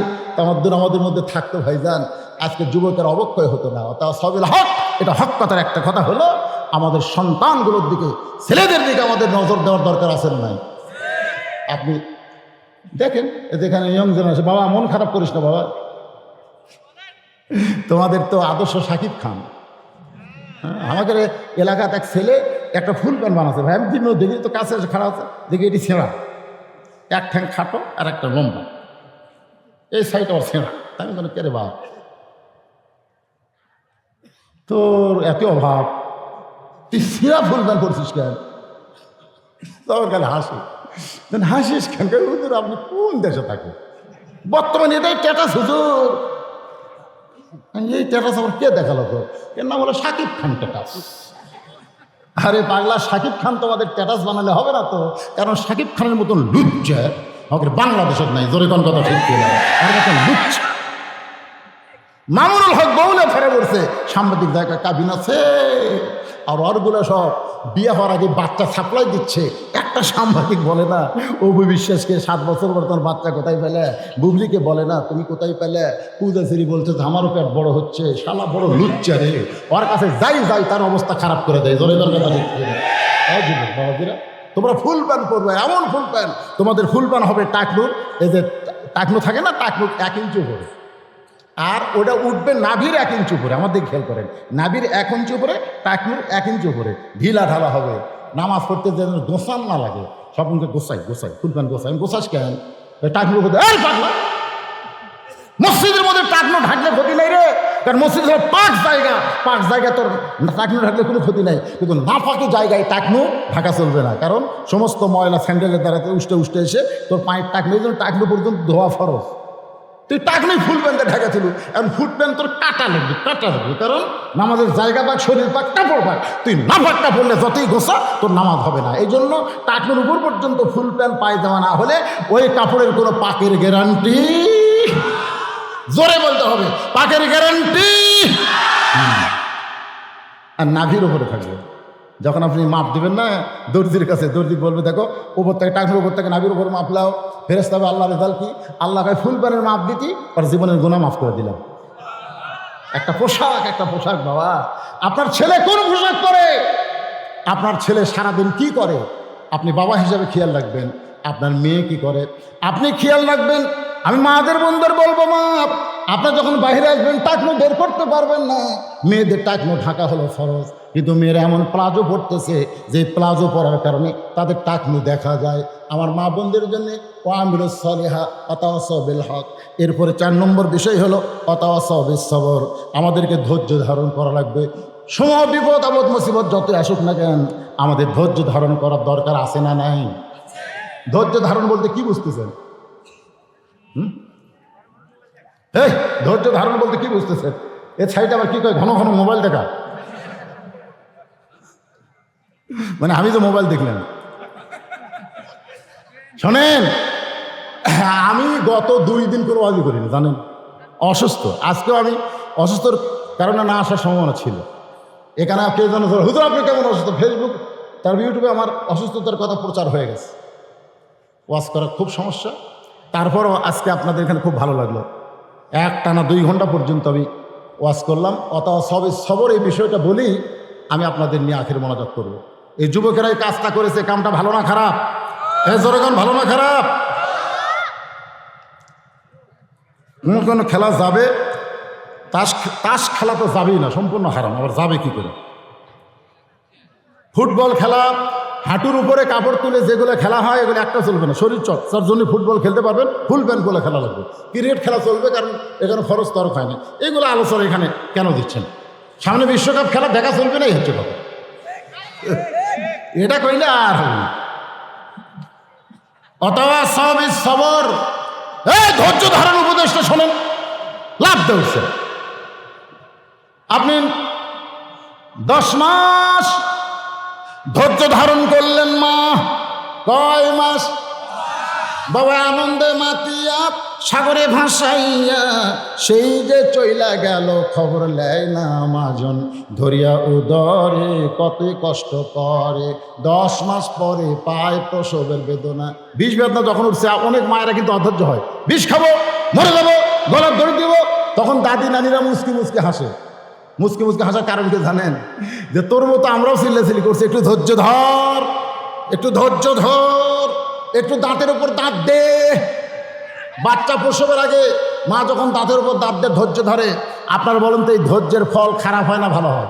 আমাদের মধ্যে থাকতো ভাইজান, আজকে যুবকের অবক্ষয় হতো না। তা সবিল হক, এটা হক কথার একটা কথা হলো, আমাদের সন্তানগুলোর দিকে, ছেলেদের দিকে আমাদের নজর দেওয়ার দরকার আছে নাই? আপনি দেখেন যেখানে ইয়ং জেনারেশন, বাবা মন খারাপ করিস না বাবা, তোমাদের তো আদর্শ শাকিব খান। হ্যাঁ, আমাদের এলাকাতে এক ছেলে একটা ফুল প্যান্ট বানাচ্ছে ভাই, আমি দিনও দেখি তো কাছে এসে খারাপ আছে, দেখি এটি ছেঁড়া, এক ঠ্যাং খাটো আর একটা লম্বা, এই সাইড আবার ছেঁড়া। তাই আমি বলি কে রে বাপ, তোর এত অভাব, তুই ছেঁড়া ফুল প্যান্ট করছিস কেন? তোর কালে হাসি, হাসিস কেন? হুজুর আপনি কোন দেশে থাকেন? বর্তমানে এটাই স্ট্যাটাস হুজুর। এই স্ট্যাটাস আমার কে দেখালো? তো এর নাম হলো শাকিব খান স্ট্যাটাস। আরে পাগলা, শাকিব খান তোমাদের স্ট্যাটাস বানালে হবে না তো, কারণ শাকিব খানের মতন লুচ্চা আমাদের বাংলাদেশের নাই। জোরে কোন কথা ঠিক কিনা? আর মতন লুচ্চা মামুনুল হক বউলে ফেরে পড়ছে, সাংবাদিক জায়গা কাবিন আছে, আর ওরগুলো সব বিয়ে হওয়ার আগে বাচ্চা সাপ্লাই দিচ্ছে। একটা সাংবাদিক বলে না অপু বিশ্বাসকে 7 বছর পর তোমার বাচ্চা কোথায় পেলে, বুবলিকে বলে না তুমি কোথায় পেলে, পূজাশ্রী বলছে যে আমারও পেট বড় হচ্ছে। শালা বড় লুচ্চা রে, ওর কাছে যাই তার অবস্থা খারাপ করে দেয়। জোরে দর কথা ঠিক কিনা? বাবাজিরা, তোমরা ফুল প্যান্ট পরবে, এমন ফুল প্যান্ট, তোমাদের ফুল প্যান্ট হবে টাকনুর, এই যে টাকনু থাকে না, টাকনুর 1 ইঞ্চি উপরে, আর ওটা উঠবে নাভির 1 ইঞ্চি উপরে। আমার দিকে খেয়াল করেন, নাভির 1 ইঞ্চি উপরে, টাকনুর 1 ইঞ্চি উপরে, ঢিলা ঢালা হবে। নামাজ পড়তে যেন গোসান না লাগে, সবকে গোসাই ফুল প্যান্ট গোসাই। আমি গোসাস কেন? টাকনুর উপরে পাগলা, মসজিদের মধ্যে টাকনু ঢাকলে ক্ষতি নাই রে, কারণ মসজিদ হলো পাক জায়গা, তোর টাকনু ঢাকলে কোনো ক্ষতি নাই। কিন্তু না ফাঁকি জায়গায় টাকনু ঢাকা চলবে না, কারণ সমস্ত ময়লা স্যান্ডেলের দ্বারাতে উষ্টে এসে তোর পায়ের টাকনু, এই জন্য টাকনু পর্যন্ত ধোয়া ফরজ। তুই টাকনুই ফুল প্যান্টে ঢাকা ছিল, এখন ফুল প্যান্ট তোর কাটা লাগবে, কারণ নামাজের জায়গা পাক, শরীর পাক, কাপড় পাক। তুই না পাকটা পড়লে যতই গোসা তোর নামাজ হবে না। এই জন্য টাকনুর উপর পর্যন্ত ফুল প্যান্ট পায়ে দেওয়া না হলে ওই কাপড়ের কোনো পাকের গ্যারান্টি, জোরে বলতে হবে, পাকের গ্যারান্টি। আর নাভির উপরে থাকবে, যখন আপনি মাপ দিবেন না দর্জির কাছে, দর্জি বলবে দেখো উপর থেকে টাকনুর উপর থেকে নাভির উপর মাপ লাও, ফেরেশতা হবে আল্লাহ রেজাল্ট কি, আল্লাহকে ফুল প্যান্টের মাপ দিতি আর জীবনের গুনাহ মাফ করে দিলাম। একটা পোশাক বাবা। আপনার ছেলে কোন পোশাক পরে, আপনার ছেলে সারাদিন কি করে, আপনি বাবা হিসাবে খেয়াল রাখবেন। আপনার মেয়ে কি করে আপনি খেয়াল রাখবেন। আমি মাদের বোনদের বলবো, মা আপনার যখন বাইরে আসবেন টাকনু বের করতে পারবেন না, মেয়েদের টাকনু ঢাকা হলো ফরজ, কিন্তু মেয়েরা এমন প্লাজো পরতেছে যে প্লাজো পরার কারণে তাদের টাকনু দেখা যায়। আমার মা বোনদের জন্য ওয়ামিলুস সলিহা ওয়াতাওয়াসাউ বিল হক। এরপরে 4 নম্বর বিষয় হলো ওয়াতাওয়াসাউ বিস সবর। আমাদেরকে ধৈর্য ধারণ করা লাগবে। সময় বিপদ আপদ মুসিবত যতই আসুক না কেন, আমাদের ধৈর্য ধারণ করার দরকার আছে না নাই? ধৈর্য ধারণ বলতে কি বুঝতেছেন? এই ধৈর্য ধারণ বলতে কি বুঝতেছেন? এর সাইডে আবার কি কয়, ঘন ঘন মোবাইল দেখা, মানে আমি তো মোবাইল দেখলাম। শোনেন, আমি গত 2 দিন করে ওয়াজি করিনি, জানেন, অসুস্থ। আজকেও আমি অসুস্থর কারণে না আসার সম্ভাবনা ছিল। এখানে কেউ যেন হুজুর আপনি কেমন অসুস্থ, ফেসবুক তার ইউটিউবে আমার অসুস্থতার কথা প্রচার হয়ে গেছে। ওয়াজ করা খুব সমস্যা, তারপরও আজকে আপনাদের এখানে খুব ভালো লাগলো। টানা 2 ঘন্টা পর্যন্ত আমি ওয়াজ করলাম। ওয়াতাওয়াসাউ সবর এই বিষয়টা বলি আমি আপনাদের নিয়ে আখের মোনাজাত করব। এই যুবকেরা এই কাজটা করেছে, কামটা ভালো না খারাপ? জোরেগণ ভালো না খারাপ? কোন খেলা যাবে, তাস খেলা তো যাবেই না, সম্পূর্ণ হারাম, আবার যাবে কি করে? ফুটবল খেলা, হাঁটুর উপরে কাপড় তুলে যেগুলো খেলা হয় এগুলো একটা চলবে না, শরীর চর্চার জন্য ফুটবল খেলতে পারবেন, ফুল প্যান্ট বলে খেলা লাগবে। ক্রিকেট খেলা চলবে, কারণ এখানে খরচ তরফ হয় না। এগুলো আলোচনা এখানে কেন দিচ্ছেন? সামনে বিশ্বকাপ খেলা দেখা চলবে না, এই হচ্ছে কথা। এটা কইলে আর হবে না। ওয়াতাওয়াসাউ বিস সবর, এই ধৈর্য ধারণ উপদেশটা শোনেন, লাভ দেওয়া। আপনি 10 মাস ধৈর্য ধারণ করলেন, মা কয় মাস? বাবা আনন্দে মাতিয়া সাগরে ভাসাইয়া সেই যে চইলা গেল, খবর লেয় না মাজন ধরিয়া উদরে কত কষ্ট করে। 10 মাস পরে পায় প্রসবের বেদনা। বিষ বেদনা যখন উঠছে অনেক মায়েরা কিন্তু অধৈর্য হয়, বিষ খাবো, মরে যাবো, গলার দড়ি দিব, তখন দাদি নানিরা মুসকি মুসকি হাসে। মুসকি মুসকি হাসার কারণ কি জানেন? যে তোর মতো আমরাও চিল্লাচিল্লি করছি, একটু ধৈর্য ধর, একটু ধৈর্য ধর, একটু দাঁতের উপর দাঁত দে। বাচ্চা প্রসবের আগে মা যখন দাঁতের উপর দাঁত দিয়ে ধৈর্য ধরে, আপনার বলুন তো এই ধৈর্যের ফল খারাপ হয় না ভালো হয়?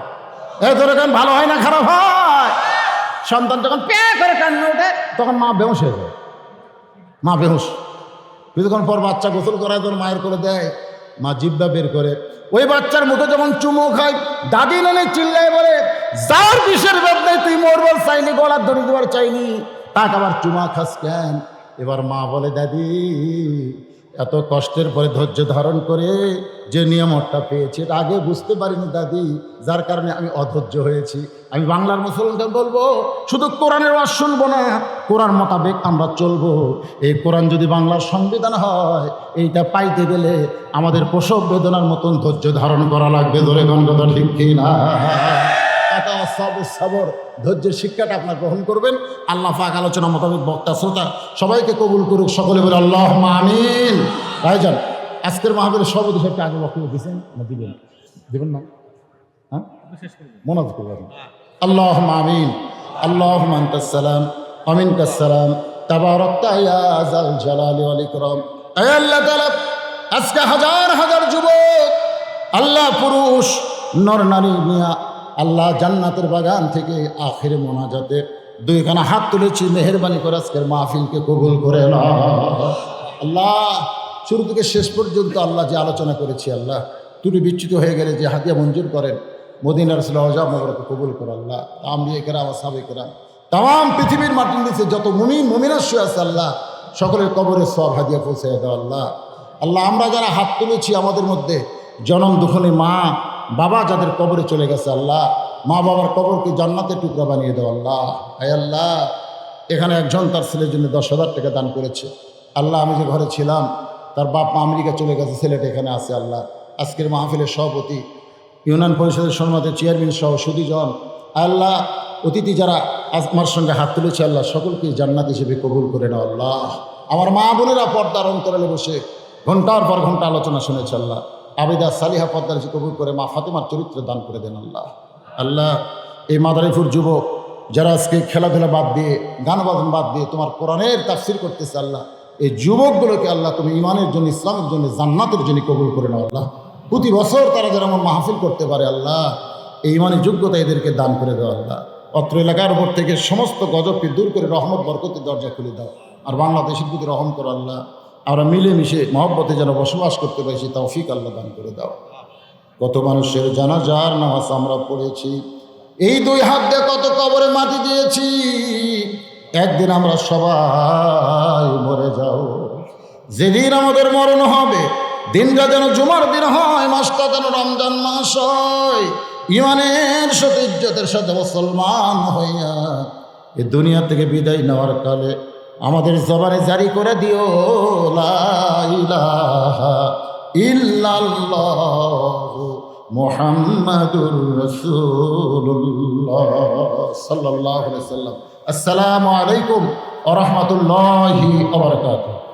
এই ধরে কেন ভালো হয় না খারাপ হয়? সন্তান যখন প্যা করে কান্না ওঠে তখন মা বেহুশ হয়ে যায়, মা বেহুশ। কিছুক্ষণ পর বাচ্চা গোসল করায় তখন মায়ের করে দেয়, মা জিব্বা বের করে ওই বাচ্চার মুখে যখন চুমু খায়, দাদি নানে চিল্লায় বলে, যার বিষের বেদনায় তুই মরবার চাইনি, গলার দড়ি দেওয়ার চাইনি, তাক আবার চুমা খাস কেন? এবার মা বলে, দাদি এত কষ্টের পরে ধৈর্য ধারণ করে যে নিয়ামতটা পেয়েছি এটা আগে বুঝতে পারিনি দাদি, যার কারণে আমি অধৈর্য হয়েছি। আমি বাংলার মুসলমান বলবো, শুধু কোরআনের ওয়াজ শুনবো না, কোরআন মোতাবেক আমরা চলবো। এই কোরআন যদি বাংলার সংবিধান হয়, এইটা পাইতে গেলে আমাদের প্রসব বেদনার মতন ধৈর্য ধারণ করা লাগবে। ধরে গণগত ঠিক কিনা? সবর ধৈর্যের শিক্ষাটা আপনার গ্রহণ করবেন। আল্লাহ পাক আলোচনা মোতাবেক বক্তা শ্রোতা সবাইকে কবুল করুক। সকলে বলে আল্লাহুম্মা আমিন। ভাইজান, আজকের মাহফিলের সভাপতি সাহেবকে আগে বক্তব্য দিয়েছেন না? দিবেন না? হ্যাঁ, মনাজ করবেন। আল্লাহুম্মা আমিন। আল্লাহুম্মা আনতাস সালাম ওয়া মিনকাস সালাম, তাবারাকতা ইয়া যাল জালালি ওয়াল ইকরাম। হে আল্লাহ তাআলা, আজকে হাজার হাজার যুবক, আল্লাহ পুরুষ নর নারী মিয়া, আল্লাহ জান্নাতের বাগান থেকে আখিরে মোনাজাতে দুইখানা হাত তুলেছি, মেহেরবানি করে আজকের মাহফিলকে কবুল করে নাও আল্লাহ। শুরু থেকে শেষ পর্যন্ত আল্লাহ যে আলোচনা করেছি, আল্লাহ ত্রুটি বিচ্যুত হয়ে গেলে যে হাদিয়া মঞ্জুর করেন, মদিনার রাসূল আওয়াজ মোবারক কবুল করে আল্লাহ। আম্বিয়া কেরাম, আসহাবে কেরাম, তাম পৃথিবীর মাটির নিচে যত মুমিন মুমিনাত শুয়ে আছে আল্লাহ, সকলের কবরে সওয়াব হাদিয়া পৌঁছে দাও আল্লাহ। আল্লাহ আমরা যারা হাত তুলেছি, আমাদের মধ্যে জনম দুঃখনী মা বাবা যাদের কবরে চলে গেছে আল্লাহ, মা বাবার কবরকে জান্নাতের টুকরা বানিয়ে দাও আল্লাহ। আয় আল্লাহ, এখানে একজন তার ছেলের জন্য 10,000 টাকা দান করেছে আল্লাহ। আমি যে ঘরে ছিলাম, তার বাপ মা আমেরিকা চলে গেছে, ছেলেটা এখানে আছে আল্লাহ। আজকের মাহফিলের সভাপতি, ইউনিয়ন পরিষদের সম্মানিত চেয়ারম্যান সহ সুধীজন আল্লাহ, অতিথি যারা আমার সঙ্গে হাত তুলেছে আল্লাহ, সকলকে জান্নাত হিসেবে কবুল করে নাও আল্লাহ। আমার মা বোনেরা পর্দার অন্তরালে বসে ঘন্টার পর ঘন্টা আলোচনা শুনেছে আল্লাহ, আবেদা সালিহা পর্দার কবুল করে মা ফাতেমার চরিত্র দান করে দেন আল্লাহ। আল্লাহ, এই মাদারীপুর যুবক যারা আজকে খেলাধুলা বাদ দিয়ে, গান বাজন বাদ দিয়ে তোমার কোরআনের তাফসীর করতেছে আল্লাহ, এই যুবকগুলোকে আল্লাহ তুমি ইমানের জন্য, ইসলামের জন্য, জান্নাতের জন্য কবুল করে নাও আল্লাহ। প্রতি বছর তারা যেন আমার মাহফিল করতে পারে আল্লাহ, এই ইমানের যোগ্যতা এদেরকে দান করে দাও আল্লাহ। অত্র এলাকার উপর থেকে সমস্ত গজবকে দূর করে রহমত বরকতের দরজা খুলে দাও। আর বাংলাদেশের প্রতি রহম করো আল্লাহ। আমরা মিলেমিশে মহব্বতে যেন বসবাস করতে পারি, সেই তৌফিক আল্লাহ দান করে দাও। কত মানুষের জানাজার নামাজ আমরা পড়েছি, এই 2 হাত দিয়ে কত কবরে মাটি দিয়েছি। একদিন আমরা সবাই মরে যাও। যেদিন আমাদের মরণ হবে, দিনটা যেন জুমার দিন হয়, মাসটা যেন রমজান মাস হয়। ইমানের সাথে, ইজ্জতের সাথে মুসলমান হইয়া এই দুনিয়া থেকে বিদায় নেওয়ার কালে আমাদের জবানে জারি করে দিও, লা ইলাহা ইল্লাল্লাহু মুহাম্মাদুর রাসূলুল্লাহ সাল্লাল্লাহু আলাইহি ওয়াসাল্লাম। আসসালামু আলাইকুম ওয়া রাহমাতুল্লাহি ওয়া বারাকাতুহু।